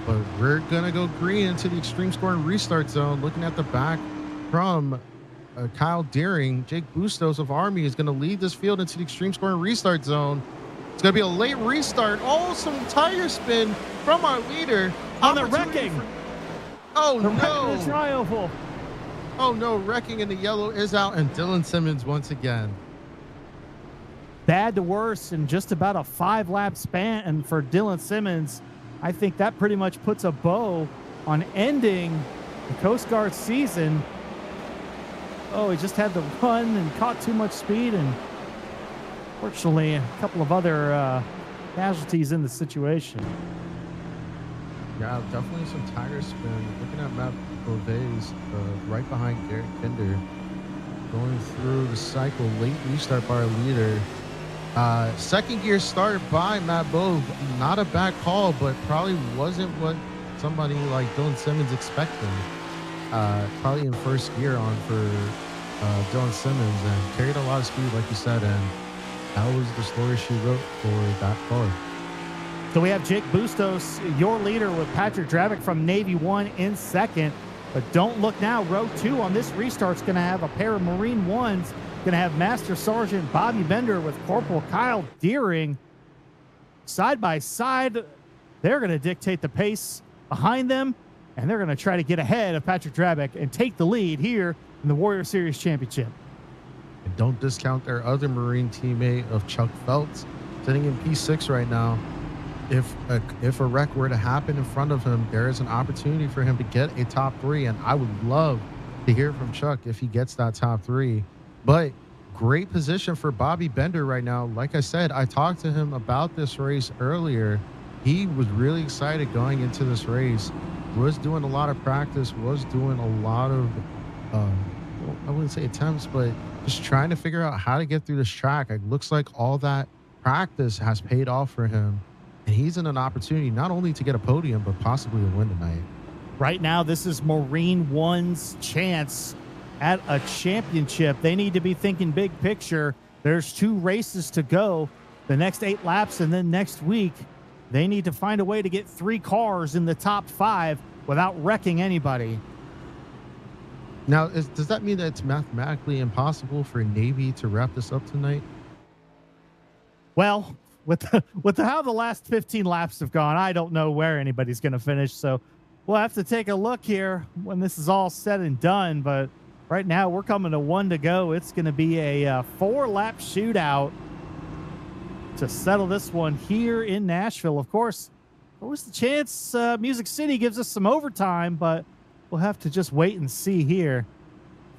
But we're going to go green into the extreme scoring restart zone. Looking at the back from Kyle Deering, Jake Bustos of Army is going to lead this field into the extreme scoring restart zone. It's going to be a late restart. Oh, some tire spin from our leader. On the wrecking. Oh, the no. The tri-oval. Oh, no. Wrecking in the yellow is out, and Dylan Simmons once again. Bad to worse in just about a 5-lap span. And for Dylan Simmons, I think that pretty much puts a bow on ending the Coast Guard season. Oh, he just had to run and caught too much speed, and fortunately a couple of other casualties in the situation. Yeah, definitely some tire spin. Looking at Matt Beauvais, right behind Garrett Kinder, going through the cycle. Late restart by our leader. Second gear start by Matt Bove. Not a bad call, but probably wasn't what somebody like Dylan Simmons expected. Probably in first gear on for Dylan Simmons, and carried a lot of speed, like you said. And that was the story she wrote for that car. So we have Jake Bustos, your leader, with Patrick Drabick from Navy 1 in second. But don't look now. Row 2 on this restart's going to have a pair of Marine 1s. Going to have Master Sergeant Bobby Bender with Corporal Kyle Deering. Side by side, they're going to dictate the pace behind them, and they're going to try to get ahead of Patrick Drabick and take the lead here in the Warrior Series Championship. And don't discount their other Marine teammate of Chuck Phelps, sitting in P6 right now. If a wreck were to happen in front of him, there is an opportunity for him to get a top 3, and I would love to hear from Chuck if he gets that top 3. But great position for Bobby Bender right now. Like I said, I talked to him about this race earlier. He was really excited going into this race, was doing a lot of practice, was doing a lot of, I wouldn't say attempts, but just trying to figure out how to get through this track. It looks like all that practice has paid off for him. And he's in an opportunity not only to get a podium, but possibly a win tonight. Right now, this is Marine 1's chance at a championship. They need to be thinking big picture. There's 2 races to go, the next 8 laps, and then next week, they need to find a way to get 3 cars in the top 5 without wrecking anybody. Now, does that mean that it's mathematically impossible for Navy to wrap this up tonight? Well, with how the last 15 laps have gone, I don't know where anybody's going to finish. So we'll have to take a look here when this is all said and done. But right now, we're coming to 1 to go. It's going to be a 4-lap shootout to settle this one here in Nashville. Of course, there was the chance Music City gives us some overtime, but we'll have to just wait and see here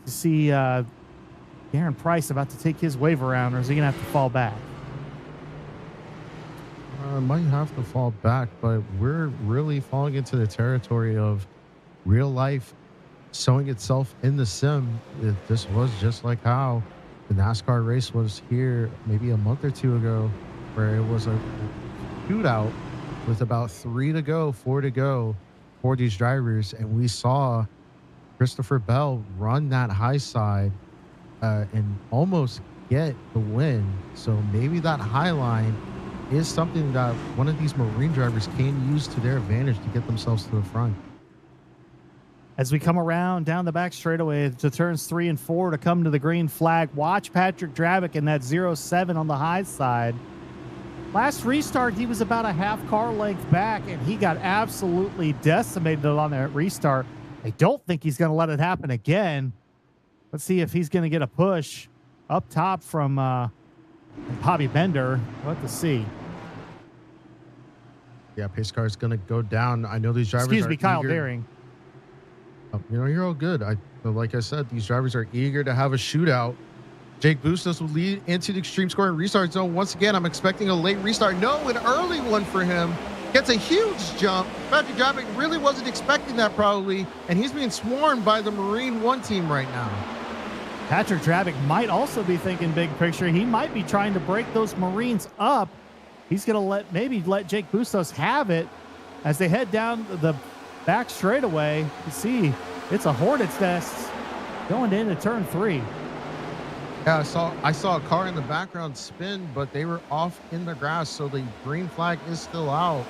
to see Darren Price about to take his wave around, or is he going to have to fall back? Might have to fall back, but we're really falling into the territory of real life showing itself in the sim. This was just like how the NASCAR race was here maybe a month or 2 ago, where it was a shootout with about 3 to go, 4 to go for these drivers. And we saw Christopher Bell run that high side and almost get the win. So maybe that high line is something that one of these Marine drivers can use to their advantage to get themselves to the front. As we come around down the back straightaway to turns 3 and 4 to come to the green flag, watch Patrick Drabick in that 0-7 on the high side. Last restart, he was about a half car length back, and he got absolutely decimated on that restart. I don't think he's going to let it happen again. Let's see if he's going to get a push up top from Bobby Bender. We'll have to see. Yeah, pace car is going to go down. I know these drivers Excuse are me, Kyle eager. Deering. You're all good. Like I said, these drivers are eager to have a shootout. Jake Bustos will lead into the extreme scoring restart zone. Once again, I'm expecting a late restart. No, an early one for him. Gets a huge jump. Patrick Drabick really wasn't expecting that probably, and he's being swarmed by the Marine 1 team right now. Patrick Drabick might also be thinking big picture. He might be trying to break those Marines up. He's going to maybe let Jake Bustos have it as they head down the back straightaway. You see, it's a hornet's nest going into turn 3. Yeah, I saw a car in the background spin, but they were off in the grass, so the green flag is still out.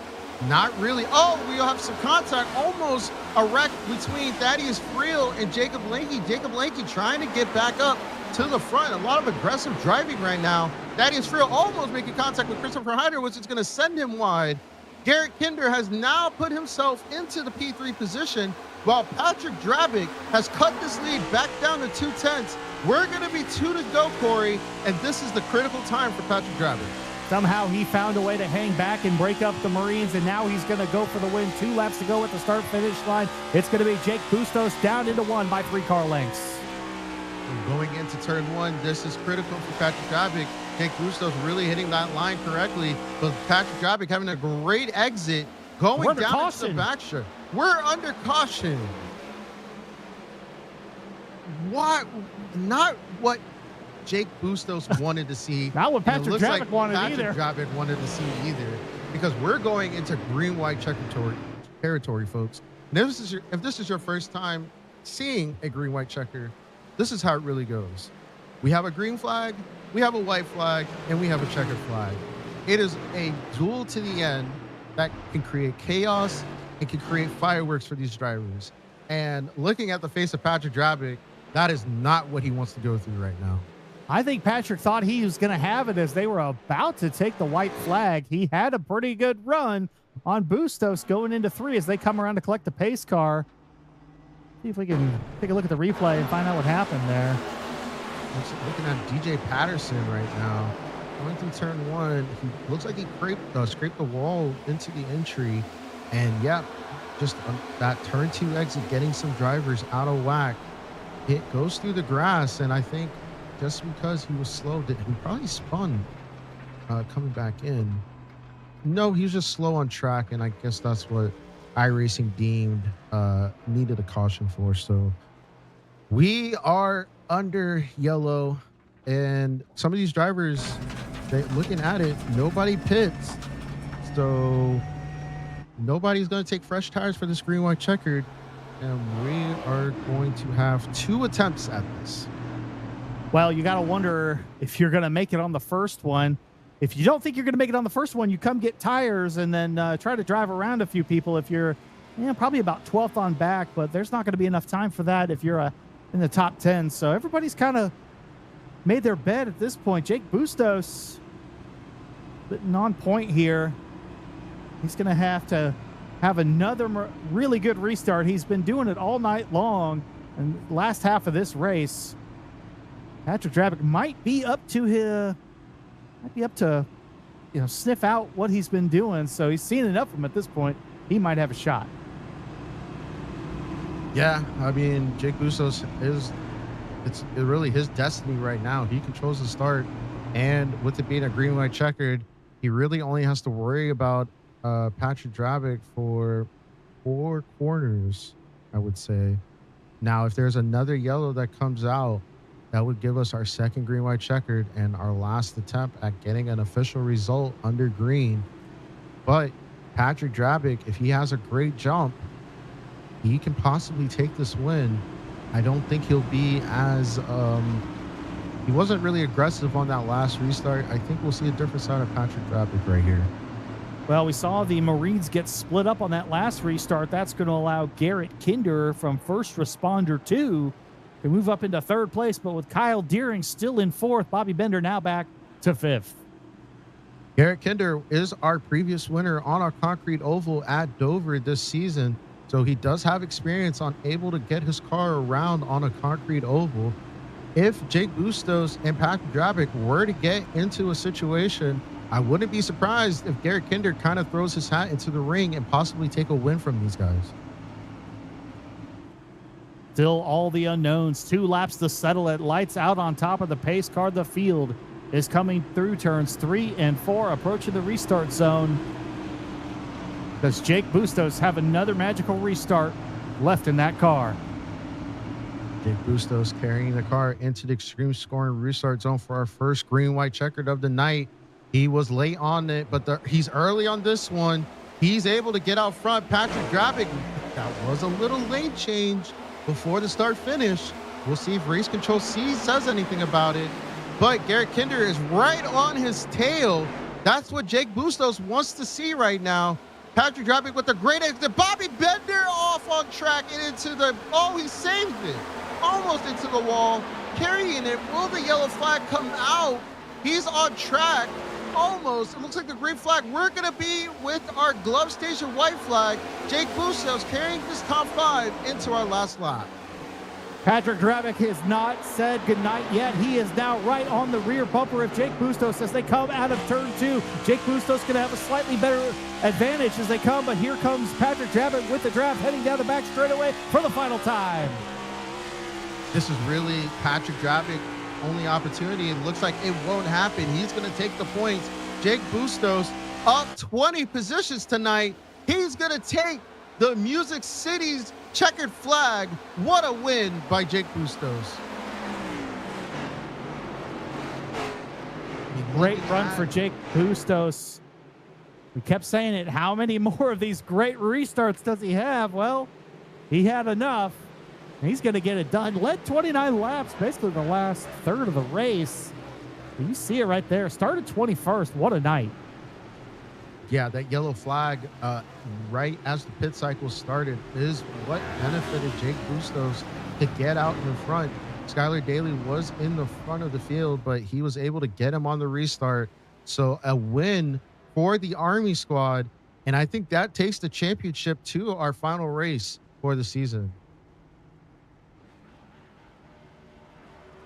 Not really. Oh, we have some contact. Almost a wreck between Thaddeus Friel and Jacob Lanke. Jacob Lanke trying to get back up to the front. A lot of aggressive driving right now. Thaddeus Friel almost making contact with Christopher Hyder, which is going to send him wide. Garrett Kinder has now put himself into the P3 position, while Patrick Drabick has cut this lead back down to 2/10. We're going to be 2 to go, Corey, and this is the critical time for Patrick Drabick. Somehow he found a way to hang back and break up the Marines, and now he's going to go for the win. 2 laps to go at the start-finish line. It's going to be Jake Bustos down into 1 by 3 car lengths. Going into turn 1, this is critical for Patrick Drabick. Jake Bustos really hitting that line correctly, but Patrick Drabick having a great exit, going down into the back straight. We're under caution. What? Not what Jake Bustos wanted to see. Not what Patrick Drabick wanted either. Patrick Drabick wanted to see either, because we're going into green-white checker territory, folks. And if this is your first time seeing a green-white checker, this is how it really goes. We have a green flag, we have a white flag, and we have a checkered flag. It is a duel to the end that can create chaos and can create fireworks for these drivers. And looking at the face of Patrick Drabick, that is not what he wants to go through right now. I think Patrick thought he was going to have it as they were about to take the white flag. He had a pretty good run on Bustos going into 3 as they come around to collect the pace car. See if we can take a look at the replay and find out what happened there. Looking at DJ Patterson right now, going through turn 1, he looks like he scraped the wall into the entry. And yeah, just that turn 2 exit, getting some drivers out of whack. It goes through the grass, and I think just because he was slow, he probably spun coming back in. No, he was just slow on track, and I guess that's what iRacing deemed needed a caution for. So we are under yellow, and some of these drivers, looking at it, nobody pits. So nobody's going to take fresh tires for this green, white, checkered, and we are going to have 2 attempts at this. Well, you got to wonder if you're going to make it on the first one. If you don't think you're going to make it on the first one, you come get tires and then try to drive around a few people. If you're probably about 12th on back, but there's not going to be enough time for that if you're in the top 10. So everybody's kind of made their bed at this point. Jake Bustos sitting on point here. He's going to have another really good restart. He's been doing it all night long, and last half of this race, Patrick Drabick might be up to sniff out what he's been doing. So he's seen enough of him at this point. He might have a shot. Yeah, I mean, Jake Bustos it's really his destiny right now. He controls the start, and with it being a green, white, checkered, he really only has to worry about Patrick Drabick for 4 corners, I would say. Now, if there's another yellow that comes out, that would give us our second green, white, checkered and our last attempt at getting an official result under green. But Patrick Drabick, if he has a great jump, he can possibly take this win. I don't think he'll be as he wasn't really aggressive on that last restart. I think we'll see a different side of Patrick Drabick right here. Well, we saw the Marines get split up on that last restart. That's going to allow Garrett Kinder from First Responder 2 to move up into 3rd place, but with Kyle Deering still in 4th, Bobby Bender now back to 5th. Garrett Kinder is our previous winner on our concrete oval at Dover this season, so he does have experience on able to get his car around on a concrete oval. If Jake Bustos and Patrick Drabick were to get into a situation, I wouldn't be surprised if Garrett Kinder kind of throws his hat into the ring and possibly take a win from these guys. Still all the unknowns. 2 laps to settle it. Lights out on top of the pace car. The field is coming through turns 3 and 4, approaching the restart zone. Does Jake Bustos have another magical restart left in that car? Jake Bustos carrying the car into the extreme scoring restart zone for our first green, white, checkered of the night. He was late on it, but he's early on this one. He's able to get out front. Patrick Drabick, that was a little lane change before the start finish. We'll see if Race Control says anything about it. But Garrett Kinder is right on his tail. That's what Jake Bustos wants to see right now. Patrick Drabick with a great exit. Bobby Bender off on track and into the, he saved it. Almost into the wall, carrying it. Will the yellow flag come out? He's on track. Almost. It looks like the green flag. We're going to be with our glove station white flag. Jake Bustos carrying this top 5 into our last lap. Patrick Drabick has not said goodnight yet. He is now right on the rear bumper of Jake Bustos as they come out of turn 2. Jake Bustos going to have a slightly better advantage as they come, but here comes Patrick Drabick with the draft heading down the back straightaway for the final time. This is really Patrick Drabick's only opportunity. It looks like it won't happen. He's going to take the points. Jake Bustos up 20 positions tonight. He's going to take the Music City's checkered flag. What a win by Jake Bustos. Great run for Jake Bustos. We kept saying it. How many more of these great restarts does he have? Well, he had enough. And he's going to get it done. Led 29 laps, basically the last third of the race. You see it right there. Started 21st. What a night. Yeah, that yellow flag right as the pit cycle started is what benefited Jake Bustos to get out in front. Skylar Daly was in the front of the field, but he was able to get him on the restart. So a win for the Army squad. And I think that takes the championship to our final race for the season.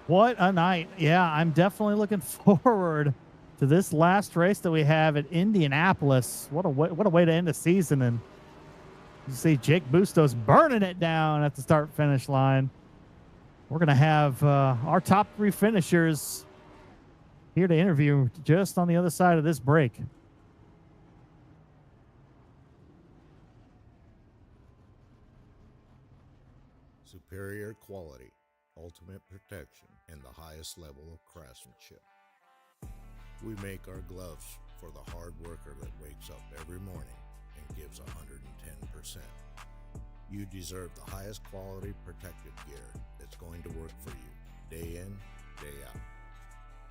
What a night. Yeah, I'm definitely looking forward to this last race that we have at Indianapolis. What a way to end the season. And you see Jake Bustos burning it down at the start-finish line. We're going to have our top 3 finishers here to interview just on the other side of this break. Superior quality, ultimate protection, and the highest level of craftsmanship. We make our gloves for the hard worker that wakes up every morning and gives 110%. You deserve the highest quality protective gear that's going to work for you, day in, day out.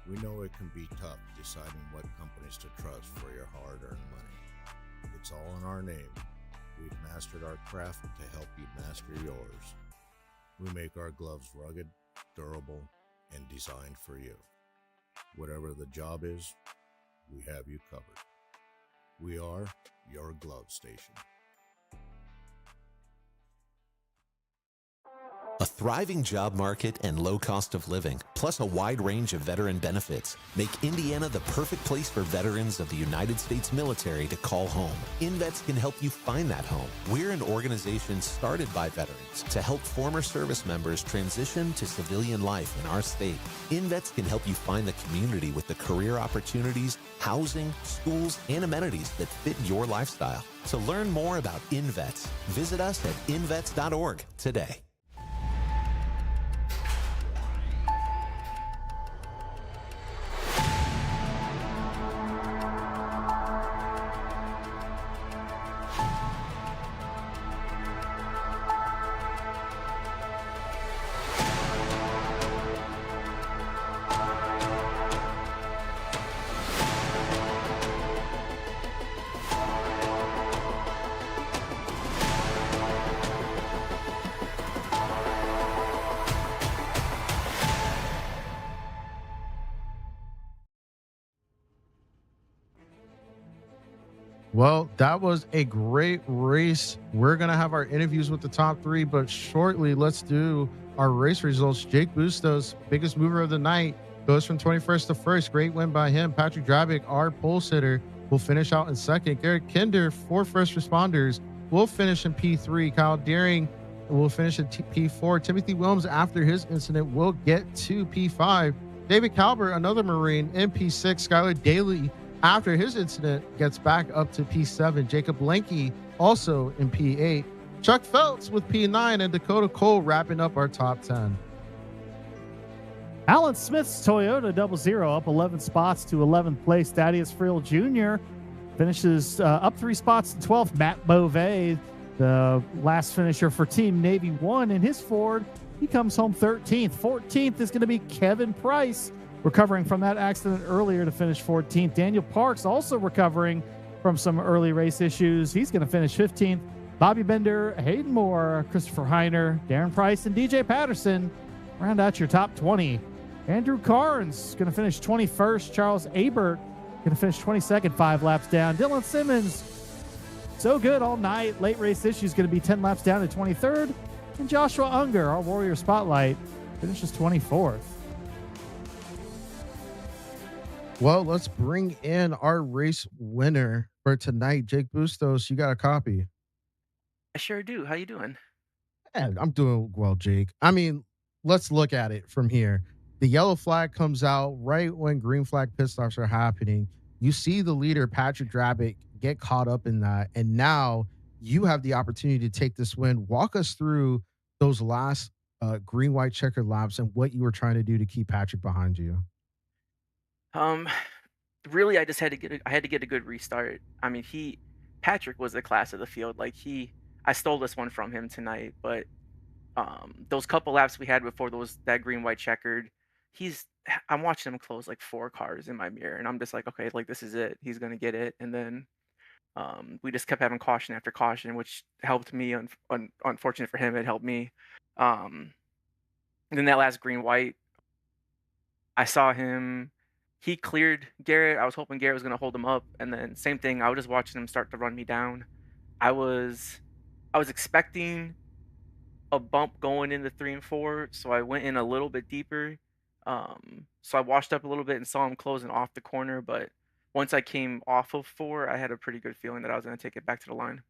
We know it can be tough deciding what companies to trust for your hard-earned money. It's all in our name. We've mastered our craft to help you master yours. We make our gloves rugged, durable, and designed for you. Whatever the job is, we have you covered. We are your glove station. A thriving job market and low cost of living, plus a wide range of veteran benefits, make Indiana the perfect place for veterans of the United States military to call home. InVets can help you find that home. We're an organization started by veterans to help former service members transition to civilian life in our state. InVets can help you find the community with the career opportunities, housing, schools, and amenities that fit your lifestyle. To learn more about InVets, visit us at invets.org today. Well, that was a great race. We're going to have our interviews with the top 3, but shortly, let's do our race results. Jake Bustos, biggest mover of the night, goes from 21st to 1st. Great win by him. Patrick Drabick, our pole sitter, will finish out in 2nd. Garrett Kinder, 4 first responders, will finish in P3. Kyle Deering will finish in P4. Timothy Williams, after his incident, will get to P5. David Calbert, another Marine, in P6. Skylar Daly, after his incident, gets back up to P7. Jacob Lenke also in P8. Chuck Feltz with P9, and Dakota Cole wrapping up our top 10. Alan Smith's Toyota 00 up 11 spots to 11th place. Thaddeus Friel Jr. finishes up 3 spots to 12th. Matt Beauvais, the last finisher for Team Navy 1 in his Ford, he comes home 13th. 14th is going to be Kevin Price, recovering from that accident earlier to finish 14th. Daniel Parks also recovering from some early race issues. He's going to finish 15th. Bobby Bender, Hayden Moore, Christopher Heiner, Darren Price, and DJ Patterson round out your top 20. Andrew Carnes going to finish 21st. Charles Abert going to finish 22nd, 5 laps down. Dylan Simmons, so good all night. Late race issues going to be 10 laps down to 23rd. And Joshua Unger, our Warrior Spotlight, finishes 24th. Well, let's bring in our race winner for tonight. Jake Bustos, you got a copy? I sure do. How you doing? And I'm doing well, Jake. I mean, let's look at it from here. The yellow flag comes out right when green flag pit stops are happening. You see the leader, Patrick Drabick, get caught up in that. And now you have the opportunity to take this win. Walk us through those last green, white checkered laps and what you were trying to do to keep Patrick behind you. Really, I just had to get a good restart. I mean, Patrick was the class of the field. I stole this one from him tonight, but those couple laps we had before that green white checkered, I'm watching him close like 4 cars in my mirror, and I'm just like, okay, like this is it. He's gonna get it. And then we just kept having caution after caution, which helped me. Unfortunate for him, it helped me. Um, and then that last green white, I saw him. He cleared Garrett. I was hoping Garrett was gonna hold him up, and then same thing. I was just watching him start to run me down. I was I was expecting a bump going into 3 and 4, so I went in a little bit deeper. So I washed up a little bit and saw him closing off the corner, but once I came off of 4, I had a pretty good feeling that I was going to take it back to the line.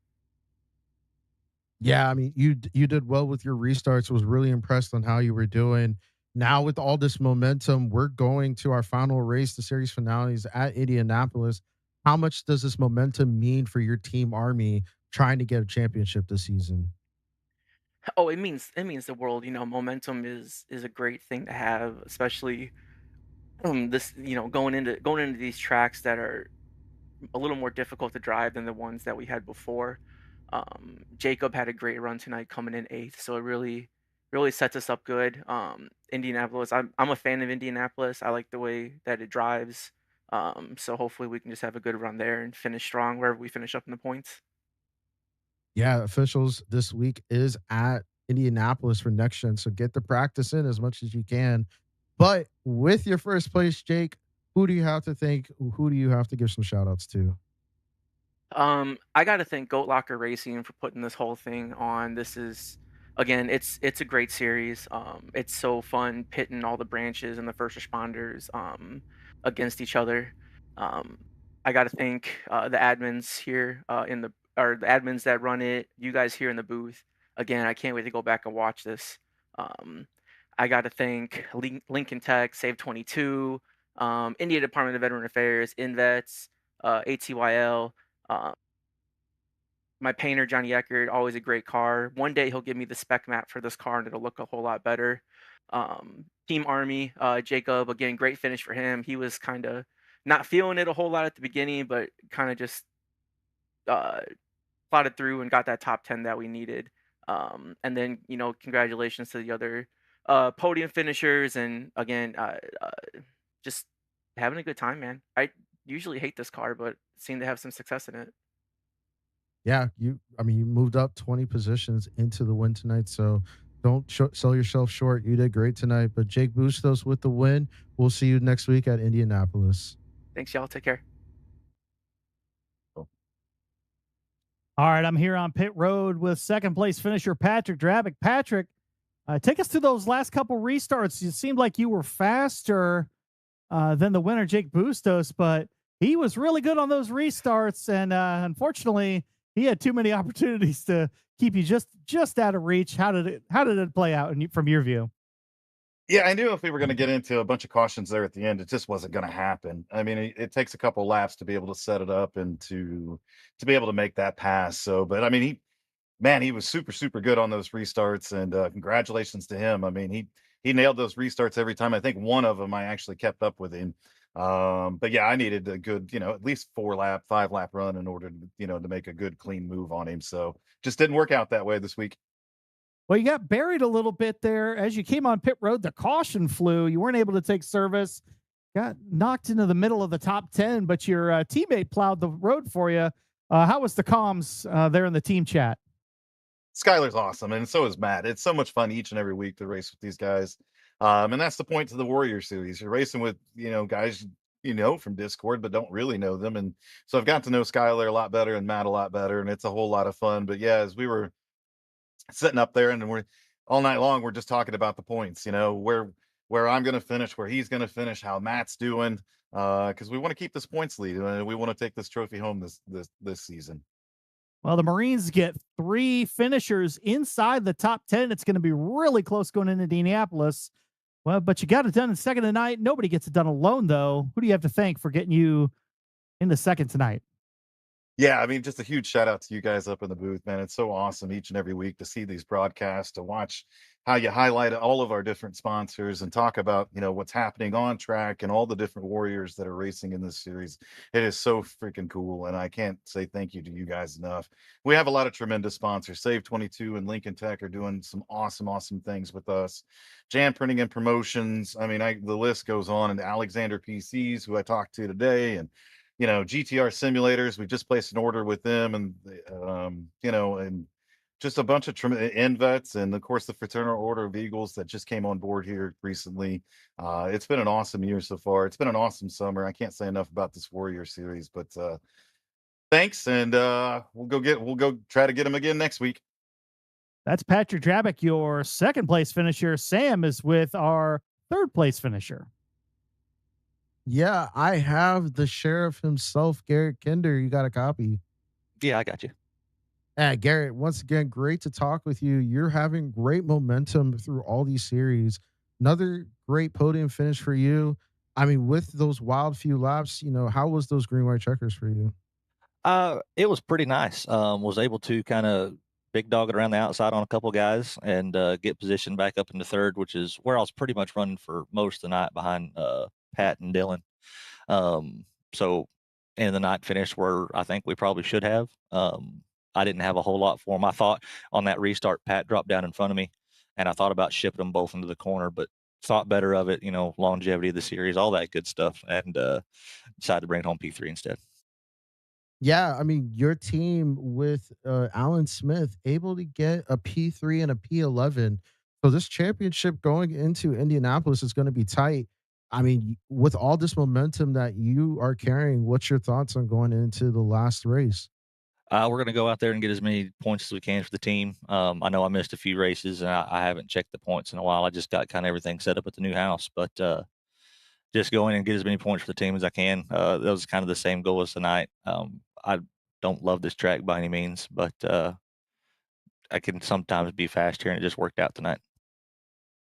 Yeah, I mean, you did well with your restarts. Was really impressed on how you were doing. Now with all this momentum, we're going to our final race, the series finales at Indianapolis. How much does this momentum mean for your team Army trying to get a championship this season? Oh, it means the world. Momentum is a great thing to have, especially this. Going into these tracks that are a little more difficult to drive than the ones that we had before. Jacob had a great run tonight, coming in 8th, so it really sets us up good. Indianapolis, I'm a fan of Indianapolis. I like the way that it drives. So hopefully we can just have a good run there and finish strong wherever we finish up in the points. Yeah, officials this week is at Indianapolis for next gen. So get the practice in as much as you can. But with your first place, Jake, who do you have to thank? Who do you have to give some shout outs to? I got to thank Goat Locker Racing for putting this whole thing on. This is, again, it's a great series. It's so fun pitting all the branches and the first responders against each other. Um, I got to thank the admins here or the admins that run it. You guys here in the booth. Again, I can't wait to go back and watch this. Um, I got to thank Lincoln Tech, Save 22, India Department of Veteran Affairs, InVets, ATYL. Uh, my painter Johnny Eckert, always a great car. One day he'll give me the spec map for this car and it'll look a whole lot better. Team Army, Jacob, again, great finish for him. He was kind of not feeling it a whole lot at the beginning, but kind of just uh, plotted through and got that top 10 that we needed. And then, congratulations to the other podium finishers. And again, just having a good time, man. I usually hate this car, but seem to have some success in it. Yeah, I mean, you moved up 20 positions into the win tonight. So don't sell yourself short. You did great tonight. But Jake Bustos with the win. We'll see you next week at Indianapolis. Thanks, y'all. Take care. All right, I'm here on pit road with second place finisher Patrick Drabick. Patrick, take us to those last couple restarts. It seemed like you were faster than the winner, Jake Bustos, but he was really good on those restarts, and unfortunately, he had too many opportunities to keep you just out of reach. How did it play out from your view? Yeah, I knew if we were going to get into a bunch of cautions there at the end, it just wasn't going to happen. I mean, it takes a couple laps to be able to set it up and to be able to make that pass. So, but I mean, he was super, super good on those restarts, and congratulations to him. I mean, he nailed those restarts every time. I think one of them I actually kept up with him. But yeah, I needed a good, at least 5 lap run in order to, to make a good clean move on him. So just didn't work out that way this week. Well, you got buried a little bit there as you came on pit road. The caution flew. You weren't able to take service. Got knocked into the middle of the top 10, but your teammate plowed the road for you. How was the comms there in the team chat? Skylar's awesome, and so is Matt. It's so much fun each and every week to race with these guys. And that's the point to the Warrior Series. You're racing with, guys from Discord, but don't really know them. And so I've got to know Skylar a lot better and Matt a lot better, and it's a whole lot of fun. But yeah, as we were sitting up there and we're all night long, we're just talking about the points, where I'm going to finish, where he's going to finish, how Matt's doing, because we want to keep this points lead and we want to take this trophy home this season. Well, the Marines get 3 finishers inside the top 10. It's going to be really close going into Indianapolis. Well, but you got it done in second tonight. Nobody gets it done alone, though. Who do you have to thank for getting you into second tonight? Yeah, I mean, just a huge shout out to you guys up in the booth, man. It's so awesome each and every week to see these broadcasts, to watch how you highlight all of our different sponsors and talk about, what's happening on track and all the different warriors that are racing in this series. It is so freaking cool. And I can't say thank you to you guys enough. We have a lot of tremendous sponsors. Save 22 and Lincoln Tech are doing some awesome, awesome things with us. Jan Printing and Promotions. I mean, the list goes on. And Alexander PCs, who I talked to today, and GTR simulators. We just placed an order with them, and and just a bunch of NVETs, and of course the Fraternal Order of Eagles that just came on board here recently. It's been an awesome year so far. It's been an awesome summer. I can't say enough about this Warrior series, but thanks, and we'll go try to get them again next week. That's Patrick Drabick, your second place finisher. Sam is with our third place finisher. Yeah, I have the sheriff himself, Garrett Kinder. You got a copy? Yeah, I got you. Garrett, once again, great to talk with you. You're having great momentum through all these series. Another great podium finish for you. I mean, with those wild few laps, how was those green white checkers for you? It was pretty nice. Was able to kind of big dog it around the outside on a couple guys and get positioned back up into third, which is where I was pretty much running for most of the night behind Pat and Dylan. So end of the night finished where I think we probably should have. I didn't have a whole lot for him. I thought on that restart, Pat dropped down in front of me, and I thought about shipping them both into the corner, but thought better of it, longevity of the series, all that good stuff, and decided to bring it home P3 instead. Yeah, I mean, your team with Alan Smith able to get a P3 and a P11. So this championship going into Indianapolis is going to be tight. I mean, with all this momentum that you are carrying, what's your thoughts on going into the last race? We're going to go out there and get as many points as we can for the team. I know I missed a few races, and I haven't checked the points in a while. I just got kind of everything set up at the new house, but just go in and get as many points for the team as I can. That was kind of the same goal as tonight. I don't love this track by any means, but I can sometimes be fast here, and it just worked out tonight.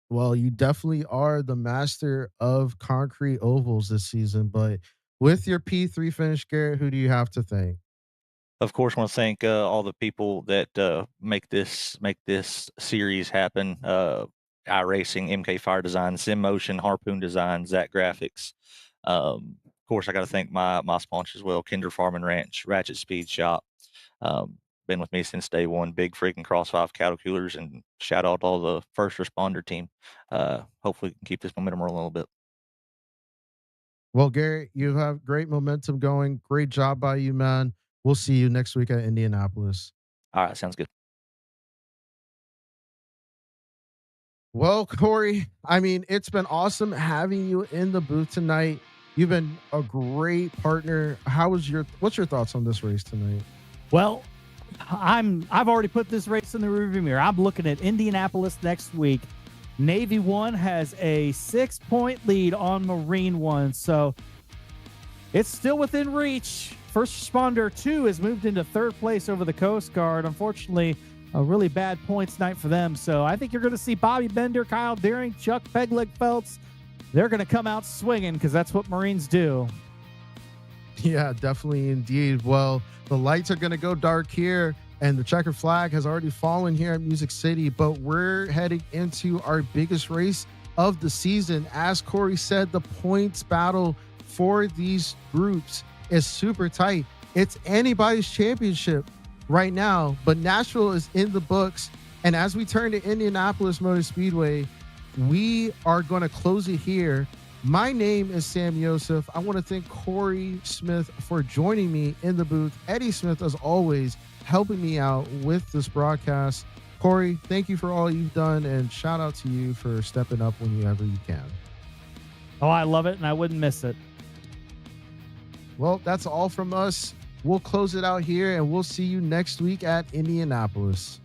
Well, you definitely are the master of concrete ovals this season, but with your P3 finish, Garrett, who do you have to thank? Of course, I want to thank all the people that make this series happen. iRacing, MK Fire Design, Sim Motion, Harpoon Design, Zach Graphics. Of course, I got to thank my sponsors as well: Kinder Farm and Ranch, Ratchet Speed Shop. Been with me since day one. Big freaking Cross 5 cattle coolers, and shout out to all the first responder team. Hopefully, we can keep this momentum rolling a little bit. Well, Garrett, you have great momentum going. Great job by you, man. We'll see you next week at Indianapolis. All right, sounds good. Well, Corey, I mean, it's been awesome having you in the booth tonight. You've been a great partner. What's your thoughts on this race tonight? Well, I've already put this race in the rearview mirror. I'm looking at Indianapolis next week. Navy 1 has a 6-point lead on Marine 1, so it's still within reach. First Responder 2 has moved into third place over the Coast Guard. Unfortunately, a really bad points night for them. So I think you're going to see Bobby Bender, Kyle Deering, Chuck Pegleg Felts. They're going to come out swinging because that's what Marines do. Yeah, definitely indeed. Well, the lights are going to go dark here, and the checker flag has already fallen here at Music City, but we're heading into our biggest race of the season. As Corey said, the points battle for these groups is super tight. It's anybody's championship right now, but Nashville is in the books. And as we turn to Indianapolis Motor Speedway, we are going to close it here. My name is Sam Yosef. I want to thank Corey Smith for joining me in the booth. Eddie Smith, as always, helping me out with this broadcast. Corey, thank you for all you've done, and shout out to you for stepping up whenever you can. Oh, I love it, and I wouldn't miss it. Well, that's all from us. We'll close it out here, and we'll see you next week at Indianapolis.